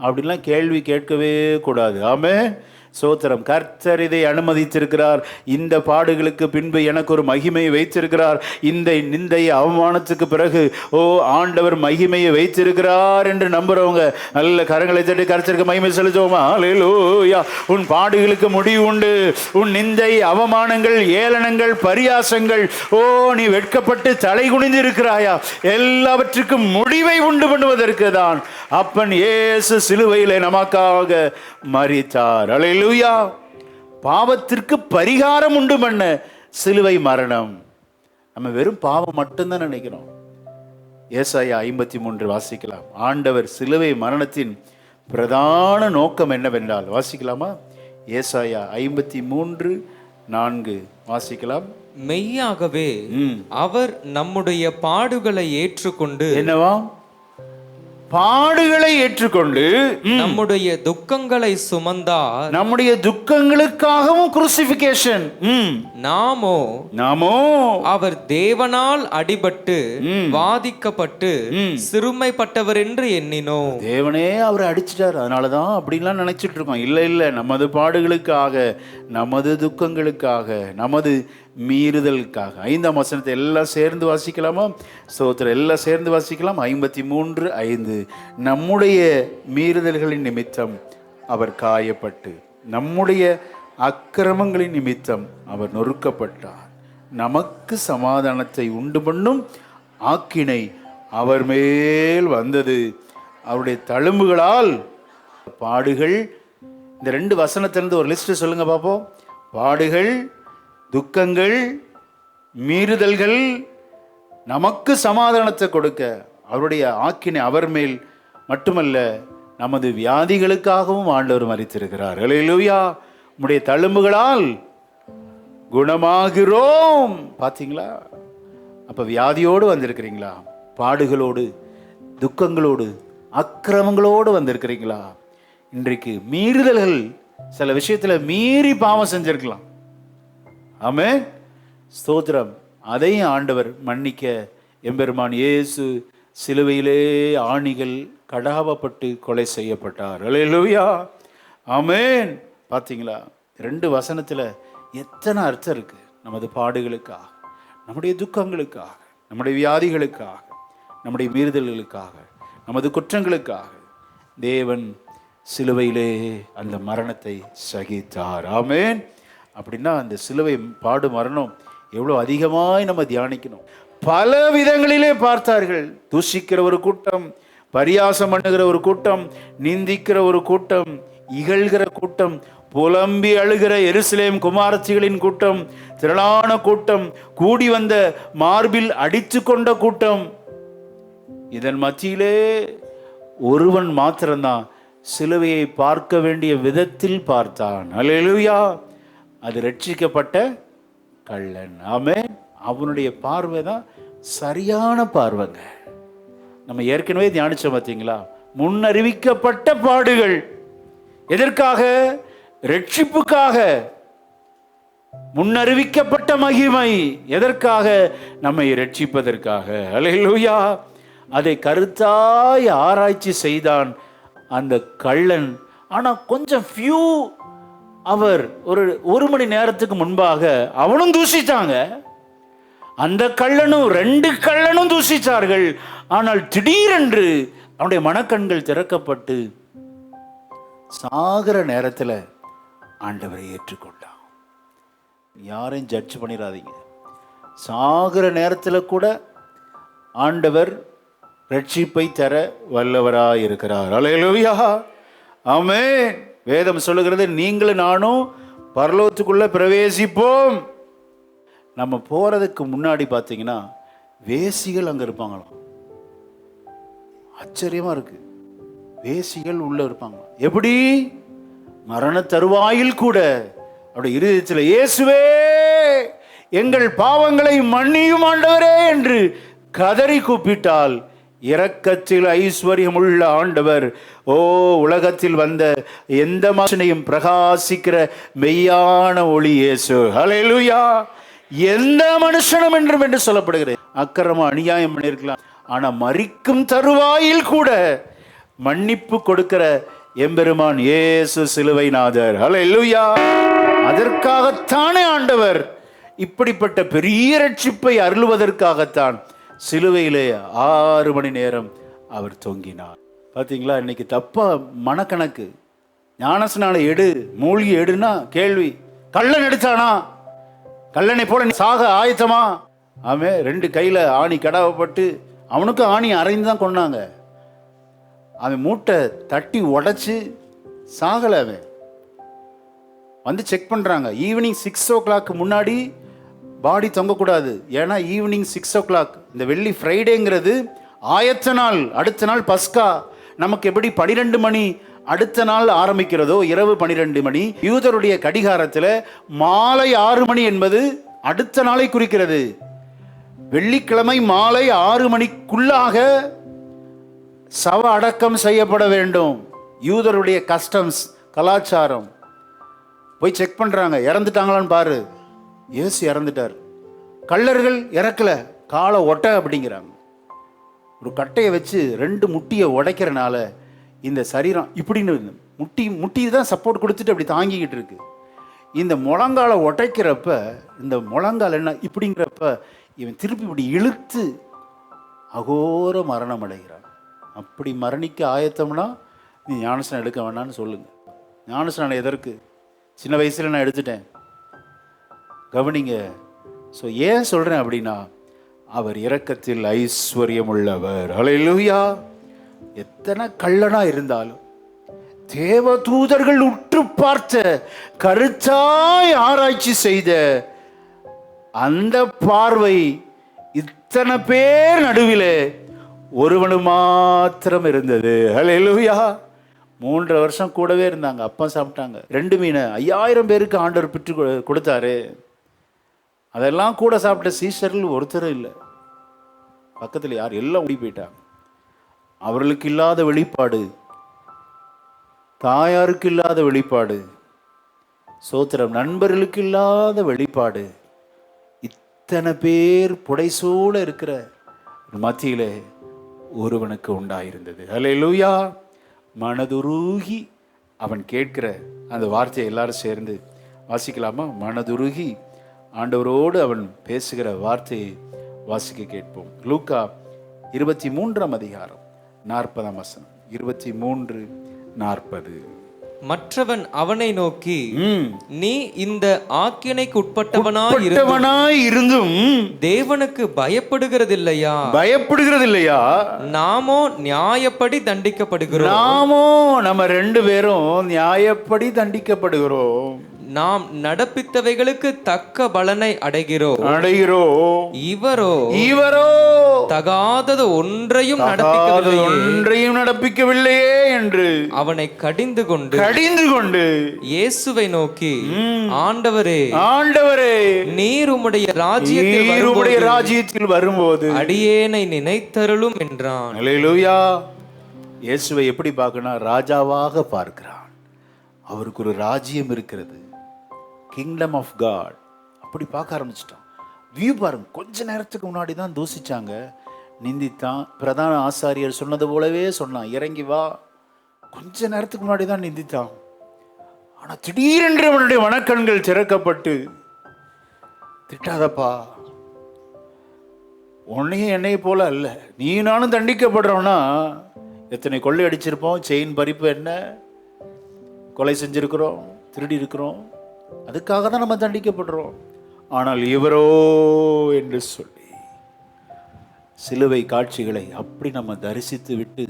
அப்படின்லாம் கேள்வி கேட்கவே கூடாது. ஆமென். சோத்திரம். கர்த்தர் இதை அனுமதித்திருக்கிறார். இந்த பாடுகளுக்கு பின்பு எனக்கு ஒரு மகிமையை வைத்திருக்கிறார். இந்த நிந்தை அவமானத்துக்கு பிறகு ஆண்டவர் மகிமையை வைத்திருக்கிறார் என்று நம்புறவங்க நல்ல கரங்களை தட்டி கர்த்தருக்கு மகிமை செலுத்துவோமா? ஹல்லேலூயா. உன் பாடுகளுக்கு முடிவு உண்டு. உன் நிந்தை, அவமானங்கள், ஏளனங்கள், பரியாசங்கள், நீ வெட்கப்பட்டு தலை குனிந்து இருக்கிறாயா? எல்லாவற்றுக்கும் முடிவை உண்டு பண்ணுவதற்கு தான் அப்பன் இயேசு சிலுவையிலே நமக்காக மரித்தார். ஹல்லேலூயா. பாவத்திற்கு பரிகாரம் உண்டு பண்ண சிலுவை மரணம். நம்ம வெறும் பாவம் மட்டும்தான் நினைக்கிறோம். ஏசாயா 53 வாசிக்கலாம். ஆண்டவர் சிலுவை மரணத்தின் பிரதான நோக்கம் என்னவென்றால், வாசிக்கலாமா? ஏசாயா 53:4 வாசிக்கலாம். மெய்யாகவே அவர் நம்முடைய பாடுகளை ஏற்றுக்கொண்டு, என்னவா? பாடுகளை ஏற்றுக்கொண்டு நம்முடைய துக்கங்களை சுமந்தார். நம்முடைய துக்கங்களுக்காகவும் குருசிபிகேஷன். நாமோ அவர் தேவனால் அடிபட்டு வாதிக்கப்பட்டு சிறுமைப்பட்டவர் என்று எண்ணினோம். தேவனே அவரை அடிச்சிட்டார், அதனாலதான் அப்படிலாம் நினைச்சிட்டு இருக்கோம். இல்ல, நமது பாடுகளுக்காக, நமது துக்கங்களுக்காக, நமது மீறுதலுக்காக. 5ஆம் வசனத்தை எல்லாம் சேர்ந்து வாசிக்கலாமா? ஸ்தோத்திரம். எல்லாம் சேர்ந்து வாசிக்கலாம். 53:5. நம்முடைய மீறுதல்களின் நிமித்தம் அவர் காயப்பட்டு, நம்முடைய அக்கிரமங்களின் நிமித்தம் அவர் நொறுக்கப்பட்டார். நமக்கு சமாதானத்தை உண்டு பண்ணும் ஆக்கினை அவர் மேல் வந்தது. அவருடைய தழும்புகளால் பாடுகள். இந்த 2 வசனத்திலிருந்து ஒரு லிஸ்ட் சொல்லுங்க பாப்போம். பாடுகள், துக்கங்கள், மீறுதல்கள் நமக்கு சமாதானத்தை கொடுக்க அவருடைய ஆக்கினை அவர் மேல் மட்டுமல்ல, நமது வியாதிகளுக்காகவும் ஆண்டவர் மரித்திருக்கிறார். ஹல்லேலூயா. உம்முடைய தழும்புகளால் குணமாகிறோம். பாத்தீங்களா? அப்ப வியாதியோடு வந்திருக்கிறீங்களா? பாடுகளோடு, துக்கங்களோடு, அக்கிரமங்களோடு வந்திருக்கிறீங்களா? இன்றைக்கு மீறுதல்கள், சில விஷயத்துல மீறி பாவம் செஞ்சிருக்கலாம். ஆமென். ஸ்தோத்திரம். அதையும் ஆண்டவர் மன்னிக்க எம்பெருமான் இயேசு சிலுவையிலே ஆணிகள் கடாவப்பட்டு கொலை செய்யப்பட்டார். அல்லேலூயா, ஆமென். பார்த்தீங்களா, 2 வசனத்தில் எத்தனை அர்த்தம் இருக்கு. நமது பாடுகளுக்காக, நம்முடைய துக்கங்களுக்காக, நம்முடைய வியாதிகளுக்காக, நம்முடைய மீறுதல்களுக்காக, நமது குற்றங்களுக்காக தேவன் சிலுவையிலே அந்த மரணத்தை சகித்தார். ஆமென். அப்படின்னா அந்த சிலுவை பாடு மரணம் எவ்வளோ அதிகமாய் நம்ம தியானிக்கணும். பல விதங்களிலே பார்த்தார்கள். தூஷிக்கிற ஒரு கூட்டம், பரியாசம் பண்ணுகிற ஒரு கூட்டம், நிந்திக்கிற ஒரு கூட்டம், இகழ்கிற கூட்டம், புலம்பி அழுகிற எருசலேம் குமாரத்திகளின் கூட்டம், திரளான கூட்டம், கூடி வந்த மார்பில் அடித்து கொண்ட கூட்டம். இதன் மத்தியிலே ஒருவன் மாத்திரம்தான் சிலுவையை பார்க்க வேண்டிய விதத்தில் பார்த்தான். அல்லேலூயா, அது ரட்சிக்கப்பட்ட கள்ளன். ஆமென். அவனுடைய பார்வை தான் சரியான பார்வைங்க. நம்ம ஏற்கனவே தியானிச்சோம் பார்த்தீங்களா, முன்னறிவிக்கப்பட்ட பாடுகள். எதற்காக? ரட்சிப்புக்காக. முன்னறிவிக்கப்பட்ட மகிமை எதற்காக? நம்மை ரட்சிப்பதற்காக. அல்லேலூயா, அதை கருத்தாய் ஆராய்ச்சி செய்தான் அந்த கள்ளன். ஆனா கொஞ்சம் ஃபியூ அவர் ஒரு மணி நேரத்துக்கு முன்பாக அவனும் தூசித்தாங்க. அந்த கள்ளனும் 2 கள்ளனும் தூசித்தார்கள். ஆனால் திடீரென்று அவனுடைய மனக்கண்கள் திறக்கப்பட்டு சாகிற நேரத்தில் ஆண்டவரை ஏற்றுக்கொண்டான். யாரையும் ஜட்ஜ் பண்ணிடாதீங்க. சாகிற நேரத்தில் கூட ஆண்டவர் ரட்சிப்பை தர வல்லவராய் இருக்கிறார். அல்லேலூயா, ஆமென். வேதம் சொல்லுகிறது, நீங்களும் நானும் பரலோகத்துக்குள்ள பிரவேசிப்போம். நம்ம போறதுக்கு முன்னாடி பார்த்தீங்கன்னா வேசிகள் அங்க இருப்பாங்களாம். ஆச்சரியமா இருக்கு. வேசிகள் உள்ள இருப்பாங்க. எப்படி? மரண தருவாயில் கூட அவருடைய இருதயத்தில் இயேசுவே எங்கள் பாவங்களை மன்னியும் ஆண்டவரே என்று கதறி கூப்பிட்டால் இரக்கத்தில் ஐஸ்வர்யம் உள்ள ஆண்டவர், ஓ உலகத்தில் வந்த எந்த மனுஷனையும் பிரகாசிக்கிற மெய்யான ஒளி இயேசு. ஹல்லேலூயா. எந்த மனுஷனும் என்று சொல்லப்படுகிறது. அக்கிரமம் அநியாயம் பண்ணியிருக்கலாம், ஆனா மரிக்கும் தருவாயில் கூட மன்னிப்பு கொடுக்கிற எம்பெருமான் இயேசு சிலுவைநாதர். ஹல்லேலூயா. அதற்காகத்தானே ஆண்டவர் இப்படிப்பட்ட பெரிய ரட்சிப்பை அருளுவதற்காகத்தான் சிலுவையிலே 6 மணி நேரம் அவர் தொங்கினார். பார்த்தீங்களா, இன்னைக்கு தப்பா மனக்கணக்கு. ஞானஸ்நானம் எடு, மூழ்கி எடுனா கேள்வி. கள்ளன் எடுத்தானா? கள்ளனை போல நீ சாக ஆயத்தமா? ஆமே. 2 கையில ஆணி கடாவப்பட்டு அவனுக்கும் ஆணி அரைந்து தான் கொண்டாங்க. அவன் மூட்டை தட்டி உடைச்சு சாகலை. அவன் வந்து செக் பண்றாங்க. ஈவினிங் 6 o'clock முன்னாடி பாடி தொங்கக்கூடாது. ஏன்னா ஈவினிங் 6 o'clock, இந்த வெள்ளி ஃப்ரைடேங்கிறது ஆயத்த நாள். அடுத்த நாள் பஸ்கா. நமக்கு எப்படி 12 மணி அடுத்த நாள் ஆரம்பிக்கிறதோ, இரவு 12 மணி, யூதருடைய கடிகாரத்தில் மாலை 6 மணி என்பது அடுத்த நாளை குறிக்கிறது. வெள்ளிக்கிழமை மாலை 6 மணிக்குள்ளாக சவ அடக்கம் செய்யப்பட வேண்டும். யூதருடைய கஸ்டம்ஸ், கலாச்சாரம். போய் செக் பண்றாங்க, இறந்துட்டாங்களான்னு பாரு. இயேசு இறந்துட்டார். கள்ளர்கள் இறக்கல, காலை ஒட்ட அப்படிங்கிறாங்க. ஒரு கட்டையை வச்சு 2 முட்டியை உடைக்கிறனால இந்த சரீரம் இப்படின்னு முட்டி தான் சப்போர்ட் கொடுத்துட்டு அப்படி தாங்கிக்கிட்டு இருக்கு. இந்த முழங்கால உடைக்கிறப்ப இந்த முழங்கால் என்ன இப்படிங்கிறப்ப இவன் திருப்பி இப்படி இழுத்து அகோர மரணம் அடைகிறான். அப்படி மரணிக்க ஆயத்தம்னா நீ ஞானஸ்நானம் எடுக்க வேண்டாம்னு சொல்லுங்க. ஞானஸ்நானம் எதற்கு? சின்ன வயசுல நான் எடுத்துட்டேன், கவனிங்க. ஸோ ஏன் சொல்றேன் அப்படின்னா, அவர் இரக்கத்தில் ஐஸ்வர்யம் உள்ளவர். ஹல்லேலூயா. எத்தனை கள்ளனா இருந்தாலும் தேவதூதர்கள் உற்று பார்த்த, கருத்தாய் ஆராய்ச்சி செய்த அந்த பார்வை இத்தனை பேர் நடுவிலே ஒருவனு மாத்திரம் இருந்தது. ஹல்லேலூயா. 3 வருஷம் கூடவே இருந்தாங்க. அப்பம் சாப்பிட்டாங்க. 2 மீன் 5000 பேருக்கு ஆண்டவர் பிற்று கொடுத்தாரு. அதெல்லாம் கூட சாப்பிட்ட சீஷர்கள் ஒருத்தரும் இல்லை. பக்கத்தில் யார்? எல்லாம் ஓடி போயிட்டாங்க. அவர்களுக்கு இல்லாத வெளிப்பாடு, தாயாருக்கு இல்லாத வெளிப்பாடு, சோத்திரம், நண்பர்களுக்கு இல்லாத வெளிப்பாடு, இத்தனை பேர் புடைசூழ இருக்கிற மத்தியிலே ஒருவனுக்கு உண்டாயிருந்தது. அல்லேலூயா. மனதுருகி அவன் கேட்கிற அந்த வார்த்தையை எல்லாரும் சேர்ந்து வாசிக்கலாமா? மனதுருகி ஆண்டவரோடு அவன் பேசுகிற வார்த்தையை வாசிக்க கேட்போம். லூக்கா 23 அதிகாரம் 40 வசனம். 23:40. மற்றவன் அவனை நோக்கி, நீ இந்த ஆக்கினைக்கு உட்பட்டவனாய் இருந்தும் தேவனுக்கு பயப்படுகிறதில்லையா? நாமோ நியாயப்படி தண்டிக்கப்படுகிறோம். நம்ம 2 பேரும் நியாயப்படி தண்டிக்கப்படுகிறோம். நாம் நடப்பித்தவைகளுக்கு தக்க பலனை அடைகிறோம். இவரோ தகாதது ஒன்றையும் நடப்பிக்கவில்லையே என்று அவனை கடிந்து கொண்டு இயேசுவை நோக்கி, ஆண்டவரே நீர் உம்முடைய ராஜ்யத்தில் வரும்போது அடியேனை நினைத்தருளும் என்றான். அல்லேலூயா. இயேசுவை எப்படி பார்க்கணும்? ராஜாவாக பார்க்கிறான். அவருக்கு ஒரு ராஜ்யம் இருக்கிறது, கிங்டம் ஆஃப் காட். அப்படி பார்க்க ஆரம்பிச்சிட்டான். வியூ பாருங்க. கொஞ்ச நேரத்துக்கு முன்னாடி தான் தூசிச்சாங்க, நிந்தித்தான். பிரதான ஆசாரியர் சொன்னது போலவே சொன்னான், இறங்கி வா. கொஞ்ச நேரத்துக்கு முன்னாடி தான் நிந்தித்தான். ஆனா திடீரென்று அவனுடைய வனக்கண்கள் திறக்கப்பட்டு, திட்டாதப்பா, உன்னையும் என்னைய போல அல்ல, நீ நானும் தண்டிக்கப்படுறோம்னா எத்தனை கொள்ளை அடிச்சிருப்போம், செயின் பறிப்பு என்ன, கொலை செஞ்சிருக்கிறோம், திருடி இருக்கிறோம், அதுக்காக தான் நம்ம தண்டிக்கப்படுறோம். ஆனால் இவரோ என்று சொல்லி சிலுவை காட்சிகளை அப்படி நம்ம தரிசித்து விட்டு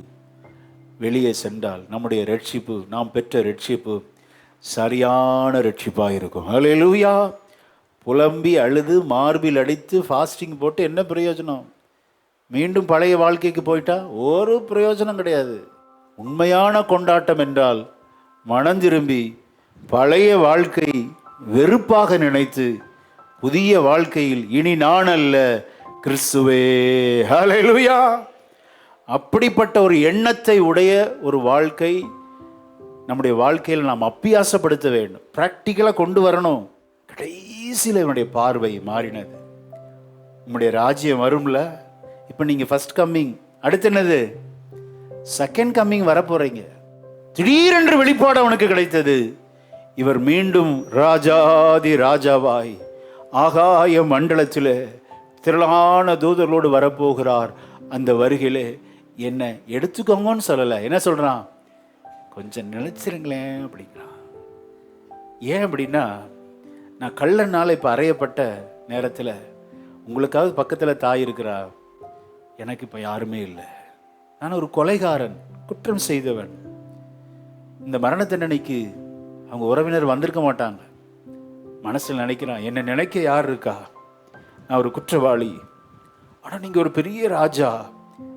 வெளியே சென்றால் நம்முடைய ரட்சிப்பு, நாம் பெற்ற ரட்சிப்பு சரியான ரட்சிப்பாக இருக்கும். அல்லேலூயா. புலம்பி அழுது மார்பில் அடித்து ஃபாஸ்டிங் போட்டு என்ன பிரயோஜனம்? மீண்டும் பழைய வாழ்க்கைக்கு போயிட்டா ஒரு பிரயோஜனம் கிடையாது. உண்மையான கொண்டாட்டம் என்றால் மனம் திரும்பி பழைய வாழ்க்கை வெறுப்பாக நினைத்து புதிய வாழ்க்கையில் இனி நான் அல்ல கிறிஸ்துவே. ஹல்லேலூயா. அப்படிப்பட்ட ஒரு எண்ணத்தை உடைய ஒரு வாழ்க்கை நம்முடைய வாழ்க்கையில் நாம் அப்பியாசப்படுத்த வேண்டும், பிராக்டிக்கலாக கொண்டு வரணும். கடைசியில் என்னுடைய பார்வை மாறினது. உங்களுடைய ராஜ்யம் வரும்ல. இப்போ நீங்கள் ஃபர்ஸ்ட் கம்மிங், அடுத்து என்னது? செகண்ட் கம்மிங் வரப்போறீங்க. திடீரென்று வெளிப்பாடு அவனுக்கு கிடைத்தது. இவர் மீண்டும் ராஜாதி ராஜாவாய் ஆகாய மண்டலத்தில் திரளான தூதர்களோடு வரப்போகிறார். அந்த வருகையிலே என்ன எடுத்துக்கோங்கன்னு சொல்லலை. என்ன சொல்றான்? கொஞ்சம் நினைச்சிருங்களேன் அப்படிங்கிறான். ஏன் அப்படின்னா, நான் கள்ளனால இப்போ அறையப்பட்ட நேரத்தில் உங்களுக்காவது பக்கத்தில் தாய் இருக்கிறா, எனக்கு இப்போ யாருமே இல்லை. நான் ஒரு கொலைகாரன், குற்றம் செய்தவன். இந்த மரண தண்டனைக்கு அவங்க உறவினர் வந்திருக்க மாட்டாங்க. மனசில் நினைக்கிறான், என்னை நினைக்க யார் இருக்கா? நான் ஒரு குற்றவாளி. ஆனால் நீங்கள் ஒரு பெரிய ராஜா,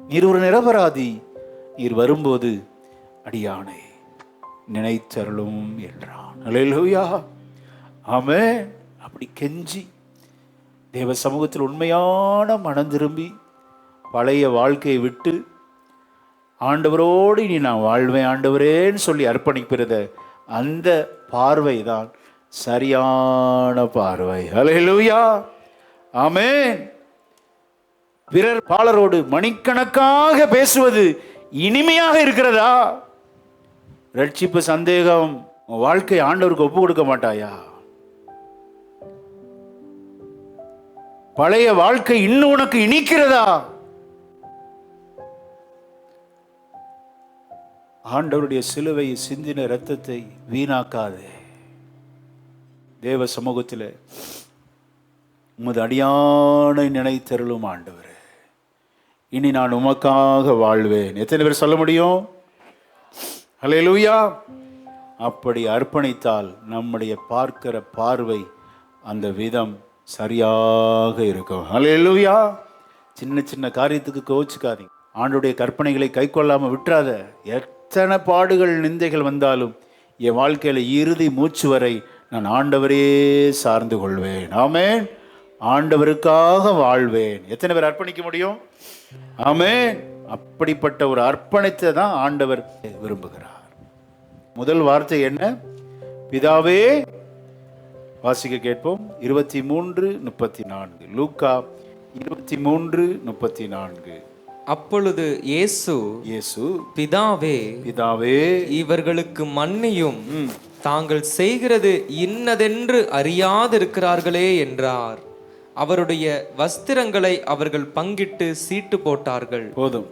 நீர் ஒரு நிரபராதி. நீர் வரும்போது அடியானை நினைத்தருளும் என்றான். அல்லேலூயா. ஆமென். அப்படி கெஞ்சி தேவ சமூகத்தில் உண்மையான மனம் திரும்பி பழைய வாழ்க்கையை விட்டு ஆண்டவரோடு இனி நான் வாழ்வேன் ஆண்டவரேன்னு சொல்லி அர்ப்பணிக்கிறத, அந்த பார்வை தான் சரியான பார்வை. அல்லேலூயா. ஆமென். பிறர் பாலரோடு மணிக்கணக்காக பேசுவது இனிமையாக இருக்கிறதா? ரட்சிப்பு சந்தேகம் வாழ்க்கை ஆண்டவருக்கு ஒப்பு கொடுக்க மாட்டாயா? பழைய வாழ்க்கை இன்னும் உனக்கு இனிக்கிறதா? ஆண்டவருடைய சிலுவை சிந்தின இரத்தத்தை வீணாக்காதே. தேவ சமூகத்தில் உமது அடியானை நினைத்தருளும் ஆண்டவரே, இனி நான் உமக்காக வாழ்வேன். எத்தனை பேர் சொல்ல முடியும்? அல்லேலூயா. அப்படி அர்ப்பணித்தால் நம்முடைய பார்க்கிற பார்வை, அந்த விதம் சரியாக இருக்கும். அல்லேலூயா. சின்ன சின்ன காரியத்துக்கு கோவிச்சுக்காதீங்க. ஆண்டுடைய கற்பனைகளை கை கொள்ளாமல் விட்டுறாத. எத்தனை பாடுகள் நிந்தைகள் வந்தாலும் என் வாழ்க்கையில் இறுதி மூச்சு வரை நான் ஆண்டவரே சார்ந்து கொள்வேன். ஆமென். ஆண்டவருக்காக வாழ்வேன். எத்தனை பேர் அர்ப்பணிக்க முடியும்? ஆமென். அப்படிப்பட்ட ஒரு அர்ப்பணித்தை தான் ஆண்டவர் விரும்புகிறார். முதல் வார்த்தை என்ன? பிதாவே வாசிக்க கேட்போம். 23:34. லூக்கா 23:34. அப்பொழுது இயேசு பிதாவே இவர்களுக்கு மன்னியும், தாங்கள் செய்கிறது இன்னதென்று அறியாதிருக்கிறார்களே என்றார். அவருடைய வஸ்திரங்களை அவர்கள் பங்கிட்டு சீட்டு போட்டார்கள். போதும்.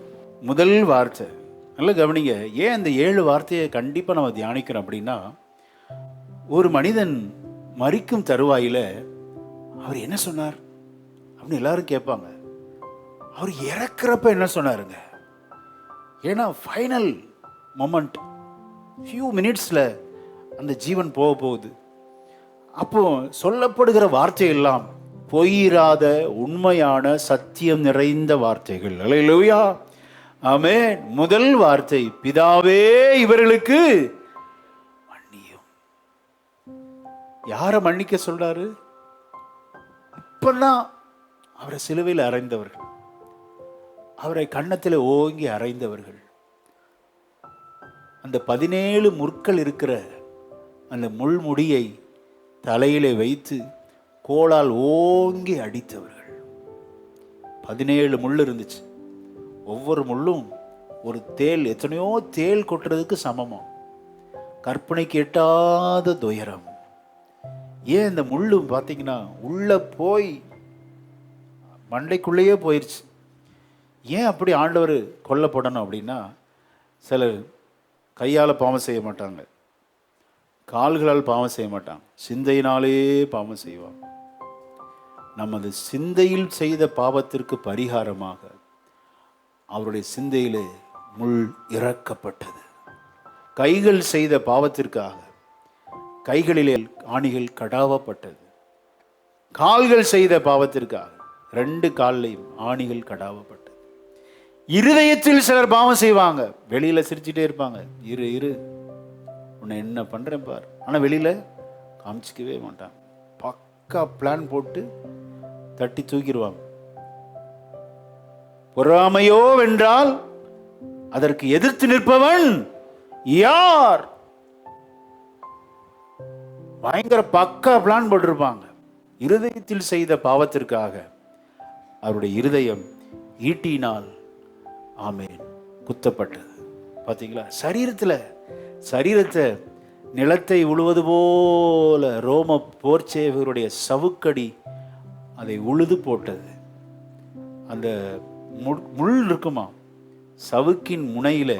முதல் வார்த்தை நல்லா கவனிங்க. ஏன் அந்த 7 வார்த்தையை கண்டிப்பா நம்ம தியானிக்கிறோம் அப்படின்னா, ஒரு மனிதன் மரிக்கும் தருவாயில அவர் என்ன சொன்னார் அப்படின்னு எல்லாரும் கேட்பாங்க. அவர் இறக்குறப்ப என்ன சொன்னாருங்க? ஏன்னா ஃபைனல் மொமெண்ட், ஃபியூ மினிட்ஸ்ல அந்த ஜீவன் போக போகுது. அப்போ சொல்லப்படுகிற வார்த்தை எல்லாம் பொய்யிராத உண்மையான சத்தியம் நிறைந்த வார்த்தைகள். அல்லேலூயா, ஆமென். முதல் வார்த்தை, பிதாவே இவர்களுக்கு மன்னியும். யாரை மன்னிக்க சொல்றாரு? இப்பதான் அவரை சிலுவையில் அறைந்தவர்கள், அவரை கன்னத்தில் ஓங்கி அறைந்தவர்கள், அந்த 17 முற்கள் இருக்கிற அந்த முள்முடியை தலையிலே வைத்து கோலால் ஓங்கி அடித்தவர்கள். 17 முள் இருந்துச்சு. ஒவ்வொரு முள்ளும் ஒரு தேள், எத்தனையோ தேள் கொட்டுறதுக்கு சமமா. கற்பனைக்கு எட்டாத துயரம். ஏன் இந்த முள்ளு பார்த்தீங்கன்னா உள்ள போய் மண்டைக்குள்ளேயே போயிடுச்சு. ஏன் அப்படி ஆண்டவர் கொல்லப்படணும் அப்படின்னா, சிலர் கையால் பாவம் செய்ய மாட்டாங்க, கால்களால் பாவம் செய்ய மாட்டாங்க, சிந்தையினாலே பாவம் செய்வாங்க. நமது சிந்தையில் செய்த பாவத்திற்கு பரிகாரமாக அவருடைய சிந்தையிலே முள் இறக்கப்பட்டது. கைகள் செய்த பாவத்திற்காக கைகளிலே ஆணிகள் கடாவப்பட்டது. கால்கள் செய்த பாவத்திற்காக 2 கால்லையும் ஆணிகள் கடாவப்பட்டது. இருதயத்தில் சிலர் பாவம் செய்வாங்க, வெளியில சிரிச்சுட்டே இருப்பாங்க, இரு உன்னை என்ன பண்றேன் பார், ஆனா வெளியில காமிச்சிக்கவே மாட்டாங்க. பக்கா பிளான் போட்டு தட்டி தூக்கிடுவாங்க. பொறாமையோ வென்றால் அதற்கு எதிர்த்து நிற்பவன் யார்? பயங்கர பக்கா பிளான் போட்டிருப்பாங்க. இருதயத்தில் செய்த பாவத்திற்காக அவருடைய இருதயம் ஈட்டினால் ஆமென் குத்தப்பட்டது. பார்த்தீங்களா? சரீரத்தை நிலத்தை உழுவது போல ரோம போர்ச்சேவருடைய சவுக்கடி அதை உழுது போட்டது. அந்த முள் இருக்குமா, சவுக்கின் முனையில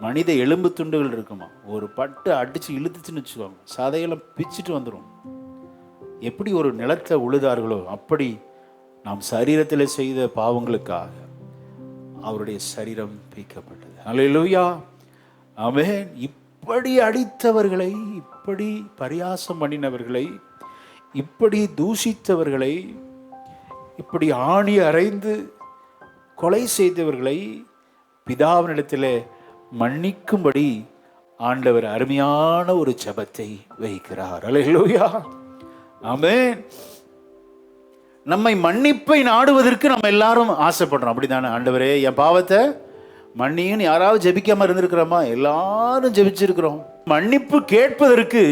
மனித எலும்பு துண்டுகள் இருக்குமா, ஒரு பட்டு அடிச்சு இழுத்துச்சுன்னு வச்சுக்கோங்க, சதையெல்லாம் பிச்சுட்டு வந்துடும். எப்படி ஒரு நிலத்தை உழுதார்களோ அப்படி நாம் சரீரத்தில் செய்த பாவங்களுக்காக அவருடைய சரீரம் பீக்கப்பட்டது. அல்லேலூயா, ஆமென். இப்படி அடித்தவர்களை, இப்படி பரியாசம் பண்ணினவர்களை, இப்படி தூஷித்தவர்களை, இப்படி ஆணி அறைந்து கொலை செய்தவர்களை பிதாவினிடத்தில் மன்னிக்கும்படி ஆண்டவர் அருமையான ஒரு ஜெபத்தை வைக்கிறார். அல்லேலூயா, ஆமென். நம்மை மன்னிப்பை நாடுவதற்கு நம்ம எல்லாரும் ஆசைப்படுறோம், அப்படிதானே? ஆண்டவரே என் பாவத்தை மன்னின்னு யாராவது ஜெபிக்காம இருந்திருக்கிறோமா? எல்லாரும் ஜெபிச்சிருக்கிறோம். மன்னிப்பு கேட்பதற்கு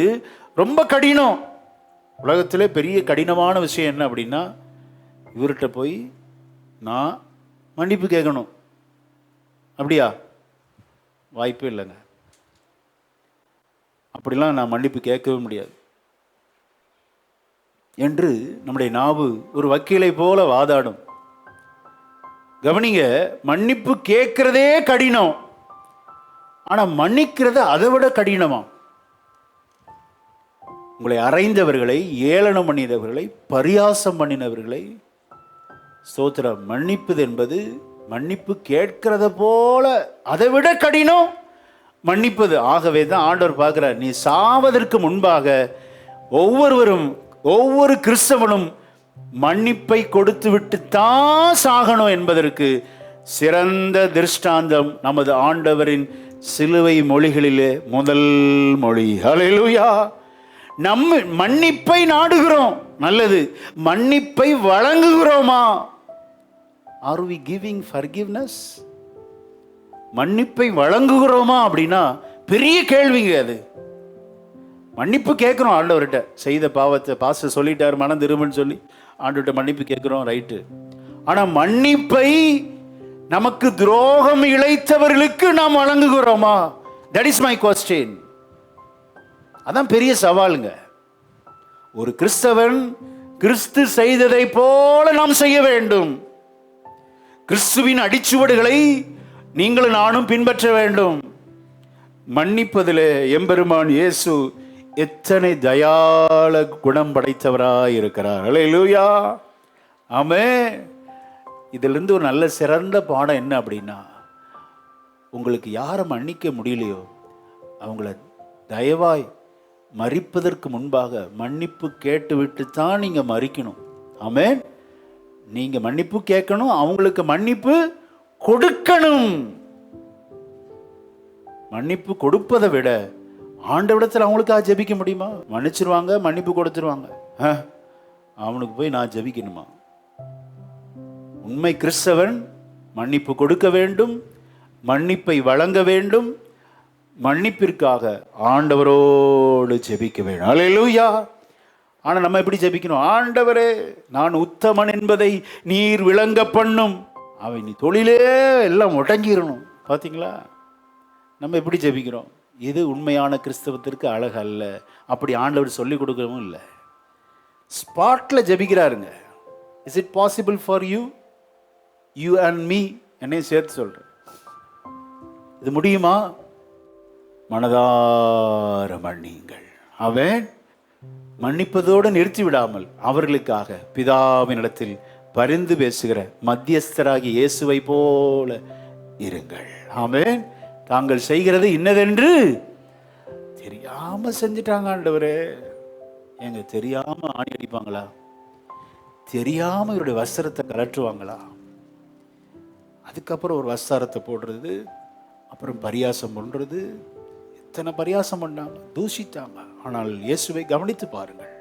ரொம்ப கடினம். உலகத்திலே பெரிய கடினமான விஷயம் என்ன அப்படின்னா, இவர்கிட்ட போய் நான் மன்னிப்பு கேட்கணும். அப்படியா? வாய்ப்பே இல்லைங்க. அப்படிலாம் நான் மன்னிப்பு கேட்கவே முடியாது என்று நம்முடைய நாவு ஒரு வக்கீலை போல வாதாடும். கவனிங்க, மன்னிப்பு கேட்கிறதே கடினம், ஆனா மன்னிக்கிறது அதை விட கடினமா. உங்களை அறைந்தவர்களை, ஏளனம் பண்ணினவர்களை, பரியாசம் பண்ணினவர்களை ஸ்தோத்திரம், மன்னிப்பது என்பது மன்னிப்பு கேட்கிறத போல அதை விட கடினம் மன்னிப்பது. ஆகவே தான் ஆண்டவர் பார்க்கிறார், நீ சாவதற்கு முன்பாக ஒவ்வொரு கிறிஸ்தவனும் மன்னிப்பை கொடுத்து விட்டு தான் சாகணும் என்பதற்கு சிறந்த திருஷ்டாந்தம் நமது ஆண்டவரின் சிலுவை மொழிகளிலே முதல் மொழி. ஹல்லேலூயா. நம்ம மன்னிப்பை நாடுகிறோம், நல்லது. மன்னிப்பை வழங்குகிறோமா? Are we giving forgiveness? மன்னிப்பை வழங்குகிறோமா அப்படின்னா பெரிய கேள்விங்க அது. மன்னிப்பு கேட்குறோம் ஆண்டவர்கிட்ட, செய்த பாவத்தை பாஸ்டர் சொல்லிட்டார் மனம் திரும்புன்னு சொல்லி ஆண்டவர்கிட்ட மன்னிப்பு கேட்குறோம், ரைட்டு. ஆனால் மன்னிப்பை நமக்கு துரோகம் இழைத்தவர்களுக்கு நாம் வழங்குகிறோமா? That is my question. அதான் பெரிய சவாலுங்க. ஒரு கிறிஸ்தவன் கிறிஸ்து செய்ததை போல நாம் செய்ய வேண்டும். கிறிஸ்துவின் அடிச்சுவடுகளை நீங்களும் நானும் பின்பற்ற வேண்டும். மன்னிப்பதிலே எம்பெருமான் இயேசு எத்தனை தயாள குணம் படைத்தவராய் இருக்கிறார். அல்லேலூயா, ஆமென். இதிலிருந்து ஒரு நல்ல சிறந்த பாடம் என்ன அப்படின்னா, உங்களுக்கு யாரை மன்னிக்க முடியலையோ அவங்கள தயவாய் மரிப்பதற்கு முன்பாக மன்னிப்பு கேட்டுவிட்டு தான் நீங்கள் மறிக்கணும். ஆமென். நீங்கள் மன்னிப்பு கேட்கணும், அவங்களுக்கு மன்னிப்பு கொடுக்கணும். மன்னிப்பு கொடுப்பதை விட ஆண்டவிடத்தில் அவங்களுக்காக ஜெபிக்க முடியுமா? மன்னிச்சிருவாங்க, மன்னிப்பு கொடுத்துருவாங்க, அவனுக்கு போய் நான் ஜெபிக்கணுமா? உண்மை கிறிஸ்தவன் மன்னிப்பு கொடுக்க வேண்டும், மன்னிப்பை வழங்க வேண்டும், மன்னிப்பிற்காக ஆண்டவரோடு ஜெபிக்க வேண்டும். அல்லேலூயா. ஆனால் நம்ம எப்படி ஜெபிக்கணும்? ஆண்டவரே, நான் உத்தமன் என்பதை நீர் விளங்க பண்ணும். அவன் நீ தொழிலே எல்லாம் முடங்கிடணும். பார்த்தீங்களா நம்ம எப்படி ஜெபிக்கிறோம்? இது உண்மையான கிறிஸ்தவத்திற்கு அழகு அல்ல. அப்படி ஆண்டவர் சொல்லிக் கொடுக்கவும் இல்லை. ஸ்பாட்டில் ஜெபிக்கிறாருங்க. Is it possible for you, you and me? என்னையும் சேர்த்து சொல்கிறேன், இது முடியுமா? மனதார மன்னியுங்கள். அவன் மன்னிப்பதோடு நிறுத்தி விடாமல் அவர்களுக்காக பிதாவினிடத்தில் பரிந்து பேசுகிற மத்தியஸ்தராகி இயேசுவை போல இருங்கள். ஆமென். தாங்கள் செய்கிறது இன்னதென்று தெரியாம செஞ்சிட்டாங்க. ஆண்டவரே, எங்க தெரியாம ஆணி அடிப்பாங்களா? தெரியாம இவருடைய வஸ்திரத்தை கலற்றுவாங்களா? அதுக்கப்புறம் ஒரு வஸ்திரத்தை போடுறது, அப்புறம் பரியாசம் பண்றது. எத்தனை பரியாசம் பண்ணாங்க, தூஷித்தாங்க. ஆனால் இயேசுவை கவனித்து பாருங்கள்.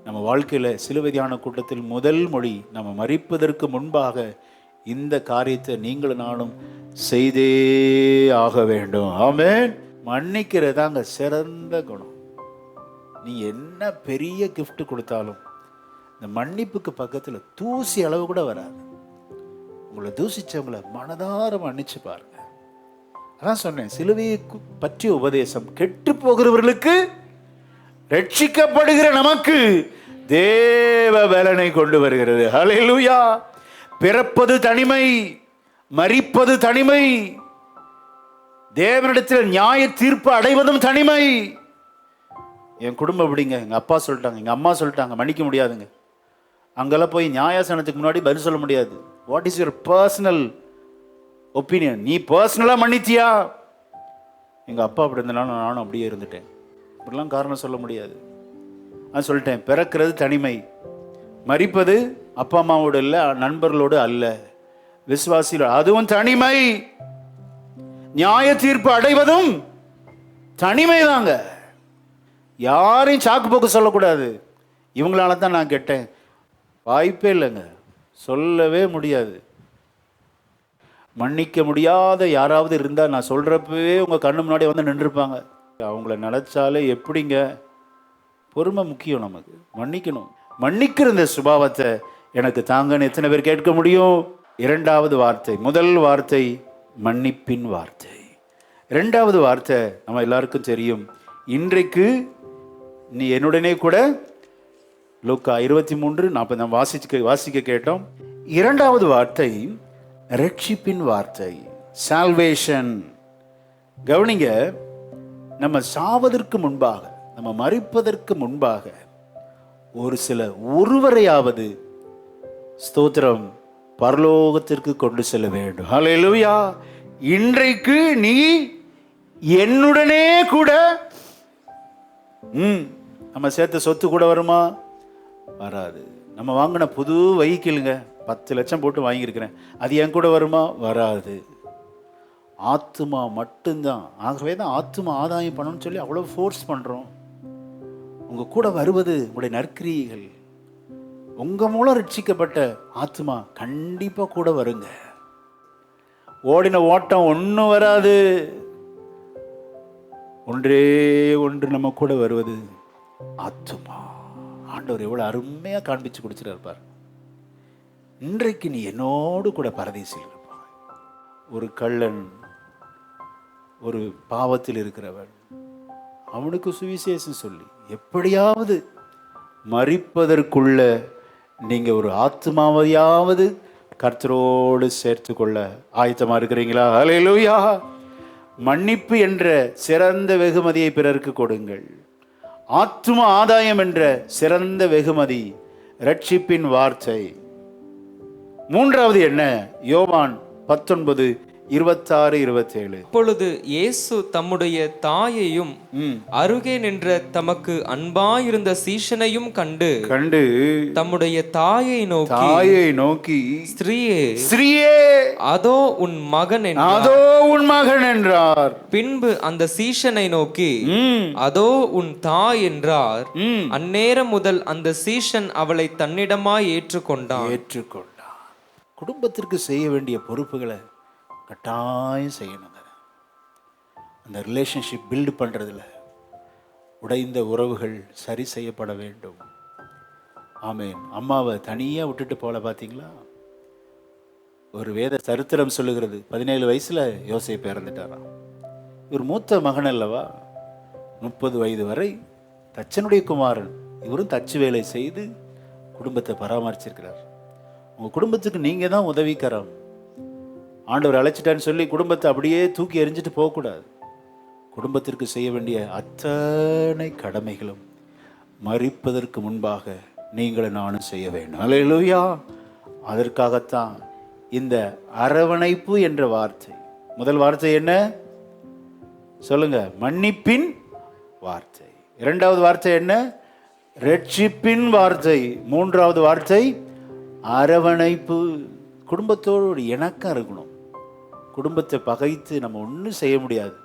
நம்ம வாழ்க்கையில சிலுவை தியான கூட்டத்தில் முதல் மொழி, நம்ம மரிப்பதற்கு முன்பாக இந்த காரியத்தை நீங்களும் நானும் செய்தே ஆக வேண்டும். ஆமென். மன்னிக்கிறதாங்க சிறந்த குணம். நீ என்ன பெரிய கிஃப்ட் கொடுத்தாலும் இந்த மன்னிப்புக்கு பக்கத்தில் தூசி அளவு கூட வராது. உங்களை தூசிச்சவங்களை மனதார மன்னிச்சு பாருங்க. அதான் சொன்னேன், சிலுவையை பற்றிய உபதேசம் கெட்டு போகிறவர்களுக்கு, ரட்சிக்கப்படுகிற நமக்கு தேவ பலனை கொண்டு வருகிறது. ஹல்லேலூயா. பிறப்பது தனிமை, மரிப்பது தனிமை, தேவனிடத்தில் நியாய தீர்ப்பு அடைவதும் தனிமை. என் குடும்பம் எப்படிங்க? எங்கள் அப்பா சொல்லிட்டாங்க, எங்கள் அம்மா சொல்லிட்டாங்க, மன்னிக்க முடியாதுங்க. அங்கெல்லாம் போய் நியாயாசனத்துக்கு முன்னாடி பதில் சொல்ல முடியாது. What is your personal opinion? நீ பர்சனலாக மன்னித்தியா? எங்கள் அப்பா அப்படி இருந்தனால நானும் அப்படியே இருந்துட்டேன், இப்படிலாம் காரணம் சொல்ல முடியாது. நான் சொல்லிட்டேன், பிறக்கிறது தனிமை, மரிப்பது அப்பா அம்மாவோடு இல்லை, நண்பர்களோடு அல்ல, விசுவாசிகளோடு, அதுவும் தனிமை. நியாய தீர்ப்பு அடைவதும் தனிமை தாங்க. யாரையும் சாக்கு போக்கு சொல்லக்கூடாது. இவங்களால தான் நான் கேட்டேன், வாய்ப்பே இல்லைங்க, சொல்லவே முடியாது. மன்னிக்க முடியாத யாராவது இருந்தால் நான் சொல்கிறப்பவே உங்கள் கண்ணு முன்னாடி வந்து நின்றுருப்பாங்க. அவங்கள நினச்சாலே எப்படிங்க? பொறுமை முக்கியம். நமக்கு மன்னிக்கணும். மன்னிக்கிற இந்த சுபாவத்தை எனக்கு தாங்கன்னு எத்தனை பேர் கேட்க முடியும்? இரண்டாவது வார்த்தை, முதல் வார்த்தை மன்னிப்பின் வார்த்தை. இரண்டாவது வார்த்தை நம்ம எல்லாருக்கும் தெரியும். இன்றைக்கு நீ என்னுடனே கூட லூக்கா 23:40 நம்ம வாசிக்க கேட்டோம். இரண்டாவது வார்த்தை ரட்சிப்பின் வார்த்தை, சால்வேஷன். கவனிங்க, நம்ம சாவதற்கு முன்பாக, நம்ம மரிப்பதற்கு முன்பாக ஒரு சில ஒருவரையாவது ஸ்தோத்திரம் பரலோகத்திற்கு கொண்டு செல்ல வேண்டும். ஹல்லேலூயா. இன்றைக்கு நீ என்னுடனே கூட, நம்ம சேர்த்த சொத்து கூட வருமா? வராது. நம்ம வாங்கின புது வெஹிக்கிளுங்க, 10 லட்சம் போட்டு வாங்கியிருக்கிறேன், அது என் கூட வருமா? வராது. ஆத்துமா மட்டும்தான். ஆகவே தான் ஆத்துமா ஆதாயம் பண்ணணும்னு சொல்லி அவ்வளோ ஃபோர்ஸ் பண்ணுறோம். உங்கள் கூட வருவது உங்களுடைய நற்கிரியைகள். உங்கள் மூலம் ரட்சிக்கப்பட்ட ஆத்துமா கண்டிப்பாக கூட வருங்க. ஓடின ஓட்டம் ஒன்றும் வராது. ஒன்றே ஒன்று நம்ம கூட வருவது ஆத்துமா. ஆண்டவர் எவ்வளவு அருமையா காண்பிச்சு கொடுத்துருப்பார். இன்றைக்கு நீ என்னோடு கூட பரதேசில் இருப்பாய். ஒரு கள்ளன், ஒரு பாவத்தில் இருக்கிறவன், அவனுக்கு சுவிசேஷம் சொல்லி எப்படியாவது மரிப்பதற்குள்ள நீங்க ஒரு ஆத்மாவையாவது கர்த்தரோடு சேர்த்து கொள்ள ஆயத்தமா இருக்கிறீங்களா? ஹல்லேலூயா. மன்னிப்பு என்ற சிறந்த வெகுமதியை பிறருக்கு கொடுங்கள். ஆத்தும ஆதாயம் என்ற சிறந்த வெகுமதி ரட்சிப்பின் வார்த்தை. மூன்றாவது என்ன? யோவான் 19:26-27. அப்பொழுது இயேசு தம்முடைய தாயையும் அருகே நின்ற தமக்கு அன்பாயிருந்த சீஷனையும் கண்டு தம்முடைய தாயை நோக்கி ஸ்திரீயே அதோ உன் மகன் என்றார். பின்பு அந்த சீஷனை நோக்கி அதோ உன் தாய் என்றார். அந்நேரம் முதல் அந்த சீஷன் அவளை தன்னிடமாய் ஏற்றுக்கொண்டான். குடும்பத்திற்கு செய்ய வேண்டிய பொறுப்புகளை கட்டாயம் செய்யணுங்க. அந்த ரிலேஷன்ஷிப் பில்டு பண்ணுறதுல உடைந்த உறவுகள் சரி செய்யப்பட வேண்டும். ஆமென். அம்மாவை தனியாக விட்டுட்டு போல பார்த்தீங்களா? ஒரு வேத சரித்திரம் சொல்லுகிறது, 17 வயசில் யோசேப்பு இறந்துட்டாராம். இவர் மூத்த மகன் அல்லவா, 30 வயது வரை தச்சனுடைய குமாரன். இவரும் தச்சு வேலை செய்து குடும்பத்தை பராமரிச்சிருக்கிறார். உங்கள் குடும்பத்துக்கு நீங்கள் தான் உதவிக்கரம். ஆண்டவர் அழைச்சிட்டான்னு சொல்லி குடும்பத்தை அப்படியே தூக்கி எறிஞ்சிட்டு போகக்கூடாது. குடும்பத்திற்கு செய்ய வேண்டிய அத்தனை கடமைகளும் மரிப்பதற்கு முன்பாக நீங்களும் நானும் செய்ய வேண்டும். அல்லேலூயா. அதற்காகத்தான் இந்த அரவணைப்பு என்ற வார்த்தை. முதல் வார்த்தை என்ன சொல்லுங்க? மன்னிப்பின் வார்த்தை. இரண்டாவது வார்த்தை என்ன? ரட்சிப்பின் வார்த்தை. மூன்றாவது வார்த்தை அரவணைப்பு. குடும்பத்தோடு ஒரு இணக்கம் இருக்கணும். குடும்பத்தை பகைத்து நம்ம ஒன்றும் செய்ய முடியாது.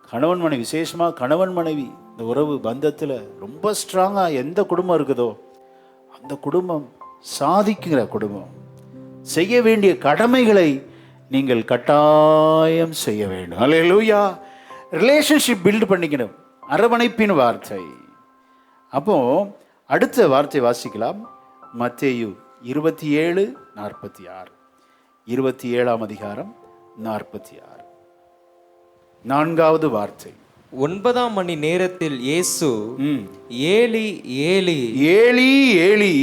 கணவன் மனைவி, விசேஷமாக கணவன் மனைவி இந்த உறவு பந்தத்தில் ரொம்ப ஸ்ட்ராங்காக எந்த குடும்பம் இருக்குதோ அந்த குடும்பம் சாதிக்கிற குடும்பம். செய்ய வேண்டிய கடமைகளை நீங்கள் கட்டாயம் செய்ய வேண்டும். அல்லேலூயா. ரிலேஷன்ஷிப் பில்டு பண்ணிக்கணும். அரவணைப்பின் வார்த்தை. அப்போ அடுத்த வார்த்தை வாசிக்கலாம். மத்தேயு 27:46. 27ஆம் அதிகாரம் 46. நான்காவது வார்த்தை. 9ஆம் மணி நேரத்தில் இயேசு ஏலி ஏலி ஏலி ஏலி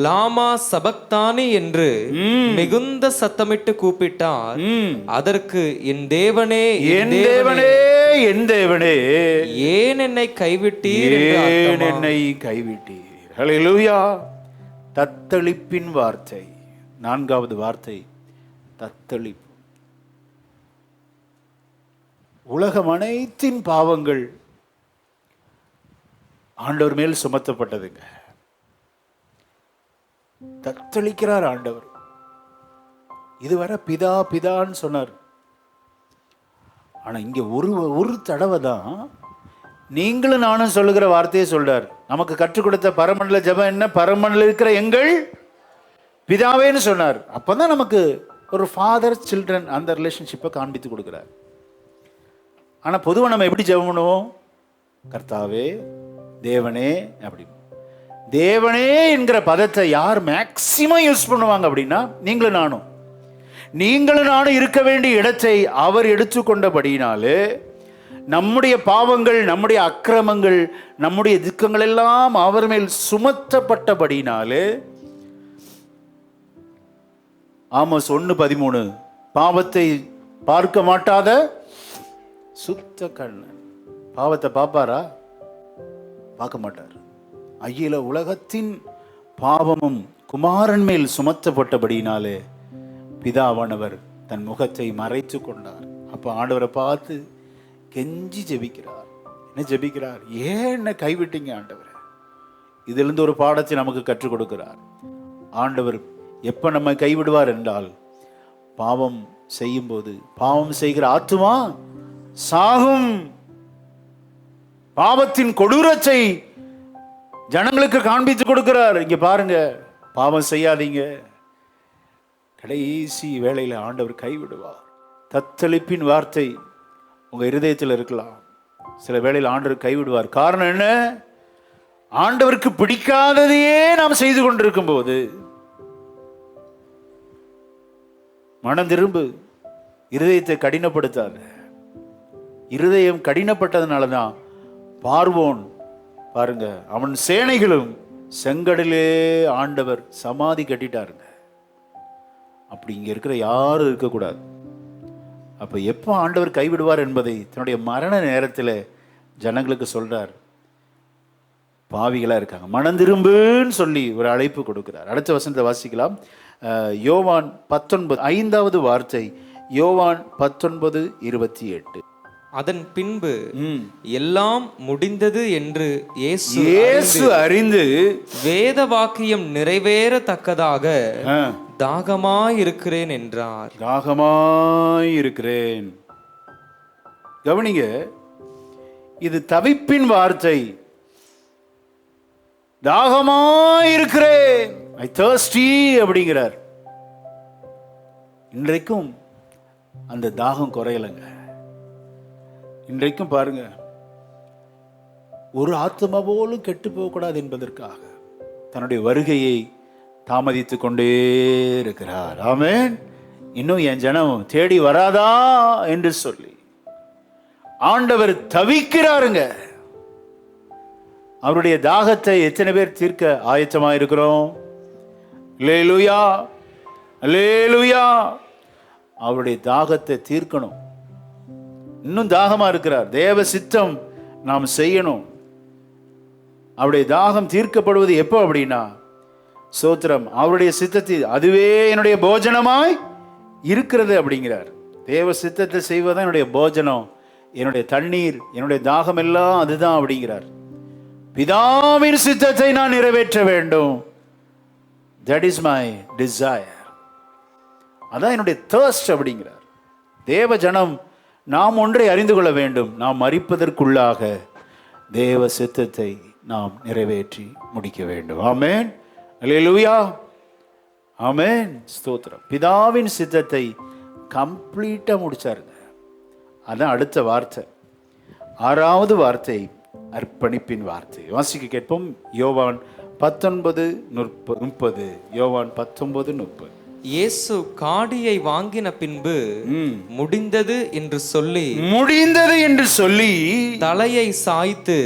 லாமா சபக்தானி என்று மிகுந்த சத்தமிட்டு கூப்பிட்டார். அதற்கு என் தேவனே என் தேவனே என் தேவனே ஏன் என்னை கைவிட்டீர்? என்னை கைவிட்டீர். ஹல்லேலூயா. தத்தளிப்பின் வார்த்தை. நான்காவது வார்த்தை தத்தளிப்பு. உலகம் அனைத்தின் பாவங்கள் ஆண்டவர் மேல் சுமத்தப்பட்டதுங்க. தத்தளிக்கிறார் ஆண்டவர். இதுவரை பிதா பிதான்னு சொன்னார். ஆனா இங்க ஒரு தடவை தான் நீங்களும் நானும் சொல்லுகிற வார்த்தையை சொல்றார். நமக்கு கற்றுக் கொடுத்த பரமண்டல ஜெபம் என்ன? பரமண்டல இருக்கிற எங்கள் பிதாவேன்னு சொன்னார். அப்பதான் நமக்கு ஒரு ஃபாதர் சில்ட்ரன் அந்த ரிலேஷன்ஷிப்பை காண்பித்து கொடுக்கிறார். ஆனா பொதுவாக நம்ம எப்படி ஜெபம் பண்ணுவோம்? கர்த்தாவே, தேவனே அப்படி. தேவனே என்கிற பதத்தை யார் மேக்சிமம் யூஸ் பண்ணுவாங்க அப்படின்னா நீங்களும் நானும். நீங்களும் நானும் இருக்க வேண்டிய இடத்தை அவர் எடுத்துக்கொண்டபடினாலே நம்முடைய பாவங்கள், நம்முடைய அக்கிரமங்கள், நம்முடைய துக்கங்கள் எல்லாம் அவர் மேல் சுமத்தப்பட்டபடினாலே ஆமோஸ் 1:13 பாவத்தை பார்க்க மாட்டாத சுத்த கண்ணன். பாவத்தை பார்ப்பாரா? பார்க்க மாட்டார். அகில உலகத்தின் பாவமும் குமாரன் மேல் சுமத்தப்பட்டபடினாலே பிதாவானவர் தன் முகத்தை மறைத்து கொண்டார். அப்ப ஆண்டவரை பார்த்து கெஞ்சி ஜெபிக்கிறார். என்ன ஜெபிக்கிறார்? ஏன் என்ன கைவிட்டீங்க ஆண்டவரை? இதிலிருந்து ஒரு பாடத்தை நமக்கு கற்றுக் கொடுக்கிறார். ஆண்டவர் எப்ப நம்ம கைவிடுவார் என்றால் பாவம் செய்யும் போது. பாவம் செய்கிற ஆத்துமா சாகும். பாவத்தின் கொடூரத்தை ஜனங்களுக்கு காண்பித்து கொடுக்கிறார். இங்க பாருங்க, பாவம் செய்யாதீங்க. கடைசி வேளையில ஆண்டவர் கைவிடுவார். தத்தளிப்பின் வார்த்தை உங்க இருதயத்தில் இருக்கலாம். சில வேளையில் ஆண்டவர் கைவிடுவார். காரணம் என்ன? ஆண்டவருக்கு பிடிக்காததையே நாம் செய்து கொண்டிருக்கும் போது. மனம் திரும்பு, இருதயத்தை கடினப்படுத்தாத. இருதயம் கடினப்பட்டதுனால தான் பார்வோன் பாருங்க, அவன் சேனைகளும் செங்கடலே ஆண்டவர் சமாதி கட்டிட்டாருங்க. அப்படி இங்க இருக்கிற யாரும் இருக்கக்கூடாது. அப்ப எப்போ ஆண்டவர் கைவிடுவார் என்பதை தன்னுடைய மரண நேரத்தில் ஜனங்களுக்கு சொல்றார். பாவிகளா இருக்காங்க, மனம் திரும்புன்னு சொல்லி ஒரு அழைப்பு கொடுக்கிறார். அடுத்த வசனத்தை வாசிக்கலாம். யோவான் 19 5வது வார்த்தை, யோவான் 19:28. அதன் பின்பு எல்லாம் முடிந்தது என்று இயேசு அறிந்து வேத வாக்கியம் நிறைவேறத்தக்கதாக தாகமாயிருக்கிறேன் என்றார். தாகமாயிருக்கிறேன். கவனிங்க, இது தவிப்பின் வார்த்தை. தாகமாயிருக்கிறேன், ஐ தர்ஸ்டி அப்படிங்கிறார். இன்றைக்கும் அந்த தாகம் குறையலைங்க. இன்றைக்கும் பாருங்க, ஒரு ஆத்மா போலும் கெட்டு போகக்கூடாது என்பதற்காக தன்னுடைய வருகையை தாமதித்துக் கொண்டே இருக்கிறார். ஆமென். இன்னும் என் ஜனம் தேடி வராதா என்று சொல்லி ஆண்டவர் தவிக்கிறாருங்க. அவருடைய தாகத்தை எத்தனை பேர் தீர்க்க ஆயத்தமா இருக்கிறோம்? அல்லேலூயா, அல்லேலூயா. அவருடைய தாகத்தை தீர்க்கணும். இன்னும் தாகமா இருக்கிறார். தேவ சித்தம் நாம் செய்யணும். அவருடைய தாகம் தீர்க்கப்படுவது எப்போ அப்படின்னா, சோத்திரம், அவருடைய சித்தத்தில் அதுவே என்னுடைய போஜனமாய் இருக்கிறது அப்படிங்கிறார். தேவ சித்தத்தை செய்வதுதான் என்னுடைய போஜனம், என்னுடைய தண்ணீர், என்னுடைய தாகம் எல்லாம் அதுதான் அப்படிங்கிறார். பிதாவின் சித்தத்தை நான் நிறைவேற்ற வேண்டும். That is my desire. அதான் என்னுடைய thirst அப்படிங்கிறார். தேவ ஜனம் நாம் ஒன்றை அறிந்து கொள்ள வேண்டும். நாம் மரிப்பதற்குள்ளாக தேவ சித்தத்தை நாம் நிறைவேற்றி முடிக்க வேண்டும். ஆமென், அல்லேலூயா, ஆமென், ஸ்தோத்திரம். பிதாவின் சித்தத்தை கம்ப்ளீட்டா முடிச்சாருங்க. அதான் அடுத்த வார்த்தை, 6வது வார்த்தை, அர்ப்பணிப்பின் வார்த்தை. வாசிக்க கேட்போம். யோவான் 19:30. யோவான் 19:30. இயேசு காடியை வாங்கின பின்பு முடிந்தது என்று சொல்லி தலையை சாய்த்து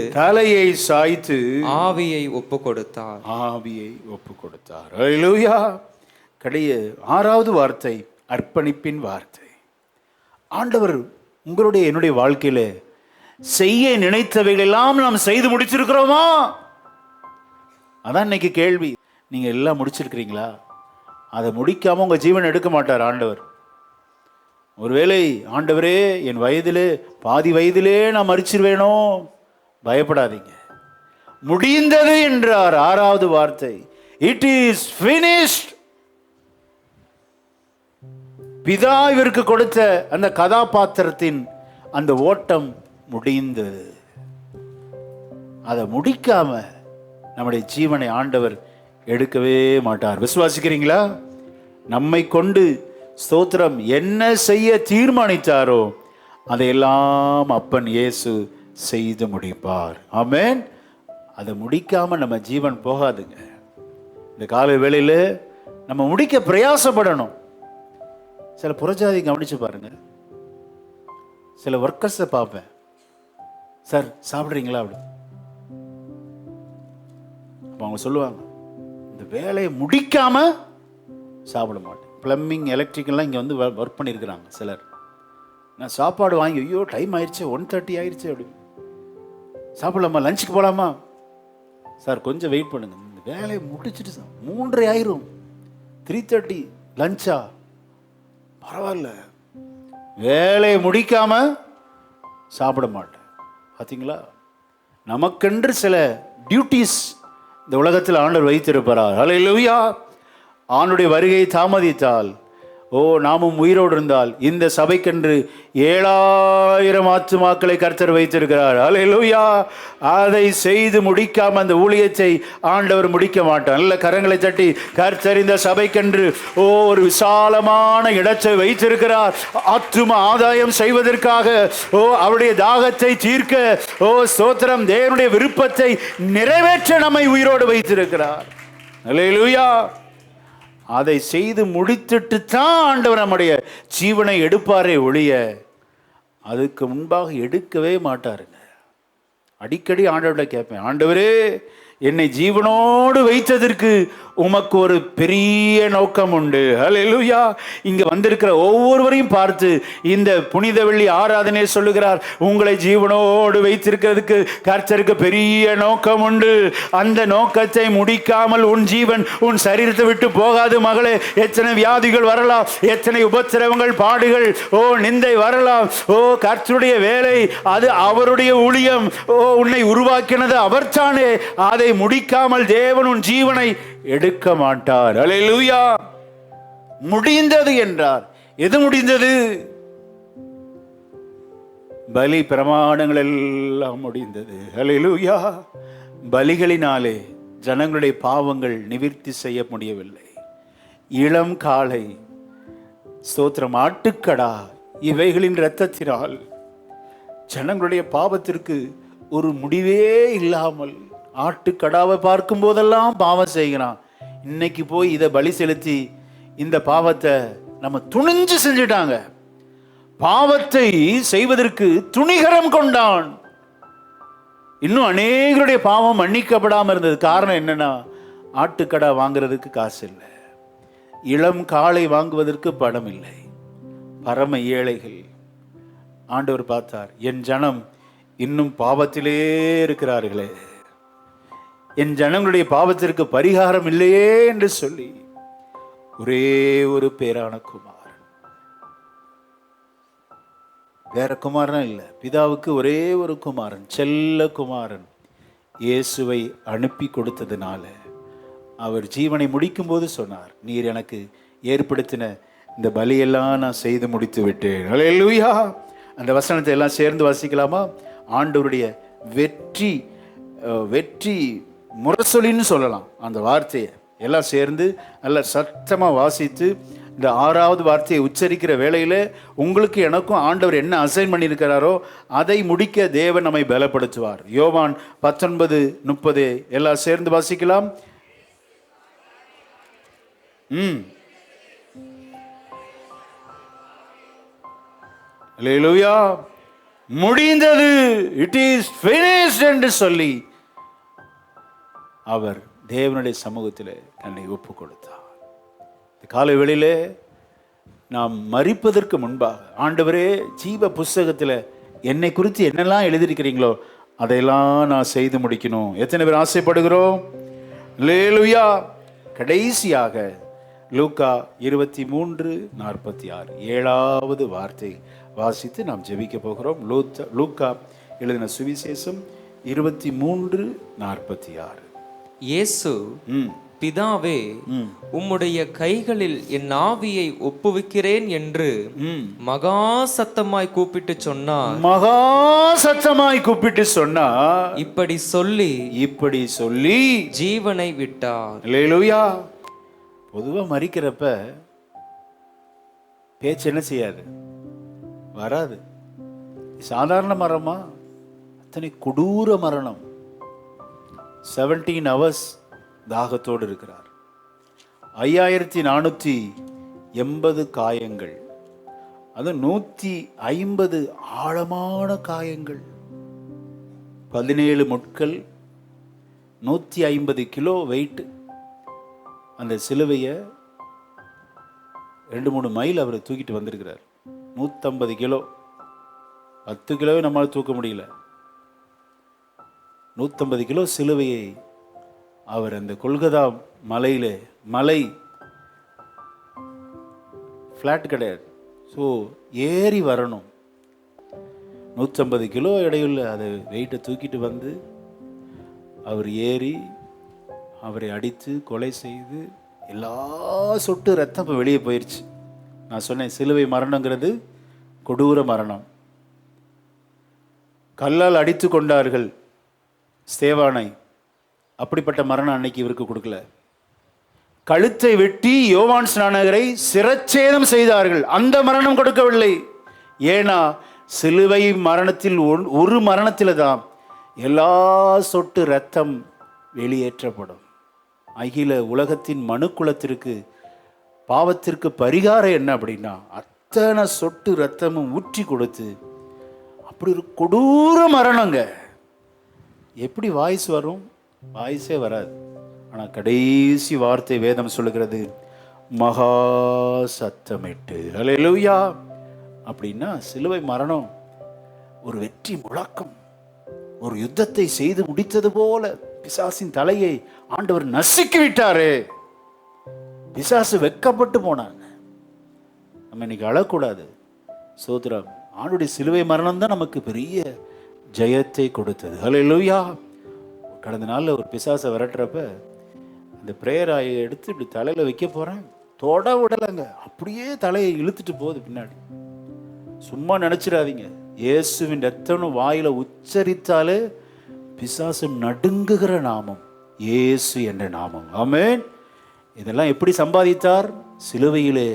ஆவியை ஒப்பு கொடுத்தார். அல்லேலூயா. கடைய 6வது வார்த்தை, அர்ப்பணிப்பின் வார்த்தை. ஆண்டவர் உங்களுடைய என்னுடைய வாழ்க்கையில செய்ய நினைத்தவைகள் எல்லாம் நாம் செய்து முடிச்சிருக்கிறோமா? அதான் இன்னைக்கு கேள்வி. நீங்க எல்லாம் முடிச்சிருக்கிறீங்களா? அதை முடிக்காம உங்க ஜீவன் எடுக்க மாட்டார் ஆண்டவர். ஒருவேளை ஆண்டவரே என் வயதிலே பாதி வயதிலே நான் மரிச்சிருவேனோ, பயப்படாதீங்க. முடிந்தது என்றார். 6வது வார்த்தை, இட் இஸ் finished. பிதா இவருக்கு கொடுத்த அந்த கதாபாத்திரத்தின் அந்த ஓட்டம் முடிந்தது. அதை முடிக்காம நம்முடைய ஜீவனை ஆண்டவர் எடுக்கவே மாட்டார். விசுவாசிக்கிறீங்களா? நம்மை கொண்டு ஸ்தோத்திரம் என்ன செய்ய தீர்மானித்தாரோ அதையெல்லாம் அப்பன் இயேசு செய்து முடிப்பார். ஆமென். அதை முடிக்காம நம்ம ஜீவன் போகாதுங்க. இந்த கால வேளையில நம்ம முடிக்க பிரயாசப்படணும். சில புறஜாதி கவனிச்சு பாருங்க. சில ஒர்க்கர்ஸை பார்ப்பேன், சார் சாப்பிட்றீங்களா அப்படி. அப்போ அவங்க சொல்லுவாங்க, இந்த வேலையை முடிக்காம சாப்பிட மாட்டேன். பிளம்பிங், எலக்ட்ரிக்கல்லாம் இங்கே வந்து ஒர்க் பண்ணியிருக்கிறாங்க சிலர். நான் சாப்பாடு வாங்கி, ஐயோ டைம் ஆயிடுச்சு, 1:30 ஆயிடுச்சு அப்படி, சாப்பிடலாமா, லஞ்சுக்கு போகலாமா? சார் கொஞ்சம் வெயிட் பண்ணுங்க, இந்த வேலையை முடிச்சுட்டு 3:30 ஆயிரும், 3:30 லஞ்சா, பரவாயில்ல, வேலையை முடிக்காம சாப்பிட மாட்டேன். பார்த்தீங்களா? நமக்கென்று சில டியூட்டிஸ் இந்த உலகத்தில் ஆண்டவர் வைத்திருப்பார். ஹல்லேலூயா. ஆண்டுடைய வருகை தாமதித்தால் நாமும் உயிரோடு இருந்தால் இந்த சபைக்கென்று 7000 ஆத்துமாக்களை கர்த்தர் வைத்திருக்கிறார். அல்லேலூயா. அதை செய்து முடிக்காம அந்த ஊழியத்தை ஆண்டவர் முடிக்க மாட்டார். நல்ல கரங்களை தட்டி, கர்த்தர் இந்த சபைக்கென்று ஒரு விசாலமான இடத்தை வைத்திருக்கிறார். ஆத்தும ஆதாயம் செய்வதற்காக, அவருடைய தாகத்தை தீர்க்க, ஸ்தோத்திரம், தேவனுடைய விருப்பத்தை நிறைவேற்ற நம்மை உயிரோடு வைத்திருக்கிறார். அல்லேலூயா. அதை செய்து முடித்துட்டு தான் ஆண்டவர் நம்முடைய ஜீவனை எடுப்பாரே ஒழிய அதுக்கு முன்பாக எடுக்கவே மாட்டாருங்க. அடிக்கடி ஆண்டவர்கிட்ட கேட்பேன், ஆண்டவரே, என்னை ஜீவனோடு வைத்ததற்கு உமக்கு ஒரு பெரிய நோக்கம் உண்டு. ஹல்லேலூயா. இங்க வந்திருக்கிற ஒவ்வொருவரையும் பார்த்து இந்த புனித வெள்ளி ஆராதனை சொல்லுகிறார், உங்களை ஜீவனோடு வைத்திருக்கிறதுக்கு கர்த்தருக்கு பெரிய நோக்கம் உண்டு. அந்த நோக்கத்தை முடிக்காமல் உன் ஜீவன் உன் சரீரத்தை விட்டு போகாது மகளே. எத்தனை வியாதிகள் வரலாம், எத்தனை உபத்திரவங்கள், பாடுகள், நிந்தை வரலாம். கர்த்தருடைய வேலை அது, அவருடைய ஊழியம். உன்னை உருவாக்கினது அவர்தானே. அதை முடிக்காமல் தேவன் உன் ஜீவனை எடுக்க மாட்டார். அல்லேலூயா. முடிந்தது என்றார். எது முடிந்தது? பலி பிரமாணங்கள் எல்லாம் முடிந்தது. அல்லேலூயா. பலிகளினாலே ஜனங்களுடைய பாவங்கள் நிவர்த்தி செய்ய முடியவில்லை. இளம் காளை, ஸ்தோத்திரம், ஆட்டுக்கடா, இவைகளின் இரத்தத்தினால் ஜனங்களுடைய பாவத்திற்கு ஒரு முடிவே இல்லாமல் ஆட்டுக்கடாவை பார்க்கும் போதெல்லாம் பாவம் செய்கிறான். இன்னைக்கு போய் இதை பலி செலுத்தி இந்த பாவத்தை நம்ம துணிஞ்சு செஞ்சுட்டாங்க. பாவத்தை செய்வதற்கு துணிகரம் கொண்டான். இன்னும் அநேகருடைய பாவம் மன்னிக்கப்படாமல் இருந்தது. காரணம் என்னன்னா, ஆட்டுக்கடா வாங்குறதுக்கு காசு இல்லை, இளம் காளை வாங்குவதற்கு பணம் இல்லை, பரம ஏழைகள். ஆண்டவர் பார்த்தார், என் ஜனம் இன்னும் பாவத்திலே இருக்கிறார்களே, என் ஜனங்களுடைய பாவத்திற்கு பரிகாரம் இல்லையே என்று சொல்லி ஒரே ஒரு பேரான குமாரன், வேற குமாரன் இல்லை, பிதாவுக்கு ஒரே ஒரு குமாரன், செல்ல குமாரன் இயேசுவை அனுப்பி கொடுத்ததுனால அவர் ஜீவனை முடிக்கும் போது சொன்னார், நீர் எனக்கு ஏற்படுத்தின இந்த பலியெல்லாம் நான் செய்து முடித்து விட்டேன். அல்லேலூயா. அந்த வசனத்தை எல்லாம் சேர்ந்து வாசிக்கலாமா? ஆண்டவருடைய வெற்றி வெற்றி முரசொலின்னு சொல்லலாம் அந்த வார்த்தையை. எல்லாம் சேர்ந்து நல்ல சத்தமாக வாசித்து இந்த 6வது வார்த்தையை உச்சரிக்கிற வேளையில் உங்களுக்கு எனக்கும் ஆண்டவர் என்ன அசைன் பண்ணியிருக்கிறாரோ அதை முடிக்க தேவன் நம்மை பலப்படுத்துவார். யோவான் 19:30 எல்லாம் சேர்ந்து வாசிக்கலாம். அல்லேலூயா. முடிந்தது, இட் இஸ் ஃபினிஷ்ட் என்று சொல்லி அவர் தேவனுடைய சமூகத்தில் தன்னை ஒப்பு கொடுத்தார். காலை வேளையிலே நாம் மரிப்பதற்கு முன்பாக, ஆண்டவரே, ஜீவ புஸ்தகத்தில் என்னை குறித்து என்னெல்லாம் எழுதியிருக்கிறீங்களோ அதையெல்லாம் நான் செய்து முடிக்கணும். எத்தனை பேர் ஆசைப்படுகிறோம்? அல்லேலூயா. கடைசியாக லூக்கா 23:46 7வது வார்த்தை வாசித்து நாம் ஜெபிக்க போகிறோம். லூக்கா எழுதின சுவிசேஷம் 23:46. இயேசு, பிதாவே, உம்முடைய கைகளில் என் ஆவியை ஒப்புவிக்கிறேன் என்று மகா சத்தமாய் கூப்பிட்டு சொன்னார். மகா சத்தமாய் கூப்பிட்டு சொன்னார். இப்படி சொல்லி ஜீவனை விட்டார். அல்லேலூயா. பொதுவா மரிக்கிறப்ப பேச்சு என்ன செய்யாது, வராது. சாதாரண மரணமா? அத்தனை கொடூர மரணம். 17 hours தாகத்தோடு இருக்கிறார். 5480 காயங்கள், அது 150 ஆழமான காயங்கள், 17 முட்கள், 150 கிலோ வெயிட். அந்த சிலுவையை 2-3 மைல் அவர் தூக்கிட்டு வந்திருக்கிறார். 150 கிலோ, 10 கிலோவே நம்மளால் தூக்க முடியல. 150 கிலோ சிலுவையை அவர் அந்த கொல்கத்தா மலையிலே, மலை ஃப்ளாட் கிடையாது, ஸோ ஏறி வரணும். 150 கிலோ எடையுள்ள அதை வெயிட்டை தூக்கிட்டு வந்து அவர் ஏறி அவரை அடித்து கொலை செய்து எல்லா சொட்டு ரத்தம் இப்போ வெளியே போயிடுச்சு. நான் சொன்னேன், சிலுவை மரணங்கிறது கொடூர மரணம். கல்லால் அடித்து கொண்டார்கள் ஸ்தேவானை. அப்படிப்பட்ட மரணம் அன்னைக்கு இவருக்கு கொடுக்கல. கழுத்தை வெட்டி யோவான் ஸ்நானகரை சிரச்சேதம் செய்தார்கள், அந்த மரணம் கொடுக்கவில்லை. ஏன்னா சிலுவை மரணத்தில் ஒரு மரணத்தில் தான் எல்லா சொட்டு இரத்தம் வெளியேற்றப்படும். அகில உலகத்தின் மனுக்குலத்திற்கு பாவத்திற்கு பரிகாரம் என்ன அப்படின்னா அத்தனை சொட்டு இரத்தமும் ஊற்றி கொடுத்து, அப்படி ஒரு கொடூர மரணங்க. எப்படி வாய்ஸ் வரும்? வாய்ஸே வராது. ஆனால் கடைசி வார்த்தை வேதம் சொல்லுகிறது, மகா சத்தமிட்டு. அல்லேலூயா. அப்படின்னா சிலுவை மரணம் ஒரு வெற்றி முழக்கம். ஒரு யுத்தத்தை செய்து முடித்தது போல பிசாசின் தலையை ஆண்டவர் நசுக்கி விட்டாரு. பிசாசு வெட்கப்பட்டு போனாங்க. நம்ம இன்னைக்கு அழக்கூடாது. சோதரம், ஆண்டுடைய சிலுவை மரணம் தான் நமக்கு பெரிய ஜெயத்தை கொடுத்தது. அல்லேலூயா. கடந்த நாளில் ஒரு பிசாசை விரட்டுறப்ப அந்த பிரேயர் ஆயை எடுத்து இப்படி தலையில் வைக்க போகிறேன், தொட விடலைங்க, அப்படியே தலையை இழுத்துட்டு போகுது பின்னாடி. சும்மா நினச்சிடாதீங்க, இயேசுவின் ரத்தம்னு வாயில உச்சரித்தாலே பிசாசு நடுங்குகிற நாமம் இயேசு என்ற நாமம். ஆமென். இதெல்லாம் எப்படி சம்பாதித்தார்? சிலுவையிலே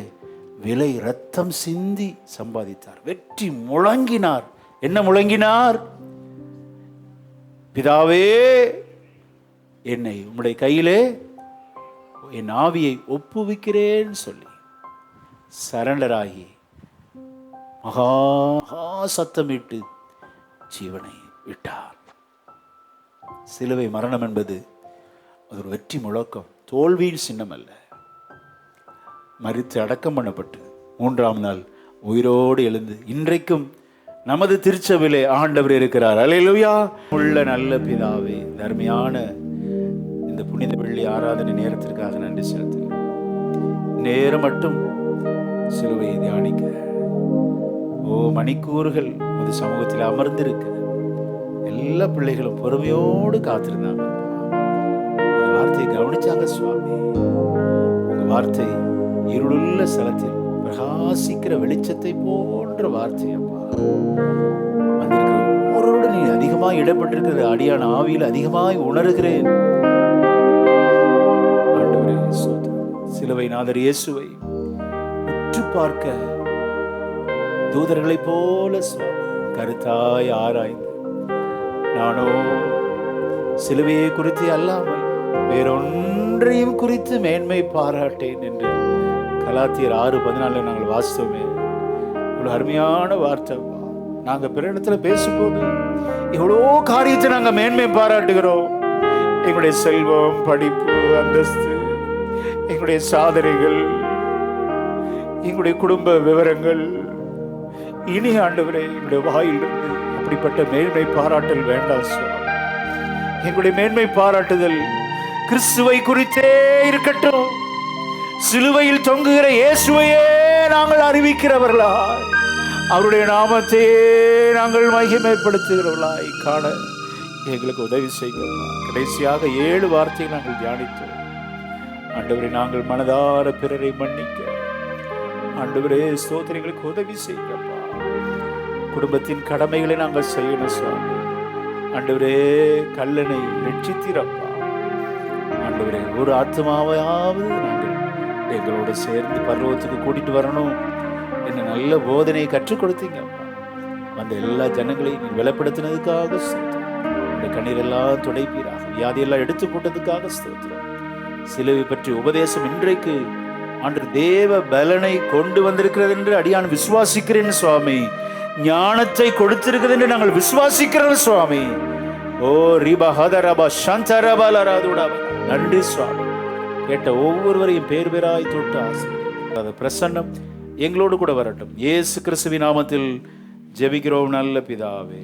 விலை ரத்தம் சிந்தி சம்பாதித்தார். வெற்றி முழங்கினார். என்ன முழங்கினார்? பிதாவே, என்னை உம்முடைய கையிலே என் ஆவியை ஒப்புவிக்கிறேன்னு சொல்லி சரண்டராகி மகா சத்தமிட்டு ஜீவனை விட்டார். சிலுவை மரணம் என்பது அது ஒரு வெற்றி முழக்கம், தோல்வியின் சின்னம் அல்ல. மரித்து அடக்கம் பண்ணப்பட்டு 3ஆம் நாள் உயிரோடு எழுந்து இன்றைக்கும் நமது திருச்சபையிலே ஆண்டவர் இருக்கிறார். அல்லேலூயா. உள்ள நல்ல பிதாவே, தர்மையான இந்த புனித வெள்ளி ஆராதனை நேரத்திற்காக நன்றி செலுத்துகிறேன். நேரம் மட்டும் சிலுவையை தியானிக்க மணிக்கூறுகள் உமது சமூகத்தில் அமர்ந்திருக்க எல்லா பிள்ளைகளும் பொறுமையோடு காத்திருந்தாங்க. உங்க வார்த்தையை கவனிச்சாங்க சுவாமி. உங்க வார்த்தை இருளுள்ள ஸ்தலத்தில் பிரகாசிக்கிற வெளிச்சத்தை போன்ற வார்த்தை அப்பா. வந்திருக்கிற ஒவ்வொருவரோடு நீ அதிகமாய் இடப்பட்டிருக்கிற அடியான ஆவியில் அதிகமாய் உணர்கிறேன். ஆண்டவரே ஸ்தோத்திரம். சிலுவை நாதர் இயேசுவை உற்று பார்க்க தூதர்களைப் போல சுவாமி கருத்தாய் ஆராய்ந்து, நானோ சிலுவையை குறித்து அல்லாமல் வேறொன்றையும் குறித்து மேன்மை பாராட்டேன் என்று கலாத்தியர் 6:14 நாங்கள் வாசித்தோமே. இவ்வளவு அருமையான வார்த்தை. நாங்கள் பிற இடத்துல பேசும்போது எவ்வளோ காரியத்தை நாங்கள் மேன்மை பாராட்டுகிறோம். எங்களுடைய செல்வம், படிப்பு, அந்தஸ்து, எங்களுடைய சாதனைகள், எங்களுடைய குடும்ப விவரங்கள். இனி ஆண்டவரே, எங்களுடைய வாயிலிருந்து அப்படிப்பட்ட மேன்மை பாராட்டல் வேண்டாம் சுவாமி. எங்களுடைய மேன்மை பாராட்டுதல் கிறிஸ்துவை குறித்தே இருக்கட்டும். சிலுவையில் தொங்குகிற இயேசுவையே நாங்கள் அறிவிக்கிறவர்களாய், அவருடைய நாமத்தையே நாங்கள் மகிமைப்படுத்துகிறவர்களாய் காண எங்களுக்கு உதவி செய்கிறோம். கடைசியாக 7 வார்த்தையை நாங்கள் தியானித்தோம். ஆண்டவரே, நாங்கள் மனதார பிறரை மன்னிக்க ஆண்டவரே ஸ்தோத்திரங்களுக்கு உதவி செய்கிறப்பா. குடும்பத்தின் கடமைகளை நாங்கள் செய்யணும் சுவாமி. ஆண்டவரே, கல்லனை ரட்சித்தீரப்பா. ஆண்டவரே, ஒரு ஆத்மாவையாவது நாங்கள் எங்களோட சேர்ந்து பரலோகத்துக்கு கூட்டிட்டு வரணும் என்ன நல்ல போதனையை கற்றுக் கொடுத்தீங்கப்பா. அந்த எல்லா ஜனங்களையும் நீ வெளிப்படுத்தினதுக்காக ஸ்தோத்திரம். உங்களுடைய கண்ணீரெல்லாம் துடைப்பீராக. வியாதியெல்லாம் எடுத்து போட்டதுக்காக ஸ்தோத்திரம். சிலுவை பற்றி உபதேசம் இன்றைக்கு ஆண்டவர் தேவ பலனை கொண்டு வந்திருக்கிறது என்று அடியான் விசுவாசிக்கிறேன் சுவாமி. ஞானத்தை கொடுத்திருக்கிறது என்று நாங்கள் விசுவாசிக்கிறோம் சுவாமி. ஓ ரிபா ஹதரபா சந்தரபாலராதுடா. நன்றி சுவாமி. கேட்ட ஒவ்வொருவரையும் பேர் பேராய் தொட்டு ஆசீர்வதிங்க. பிரசன்னம் எங்களோடு கூட வரட்டும். இயேசு கிறிஸ்துவின் நாமத்தில் ஜெபிக்கிறோம் நல்ல பிதாவே.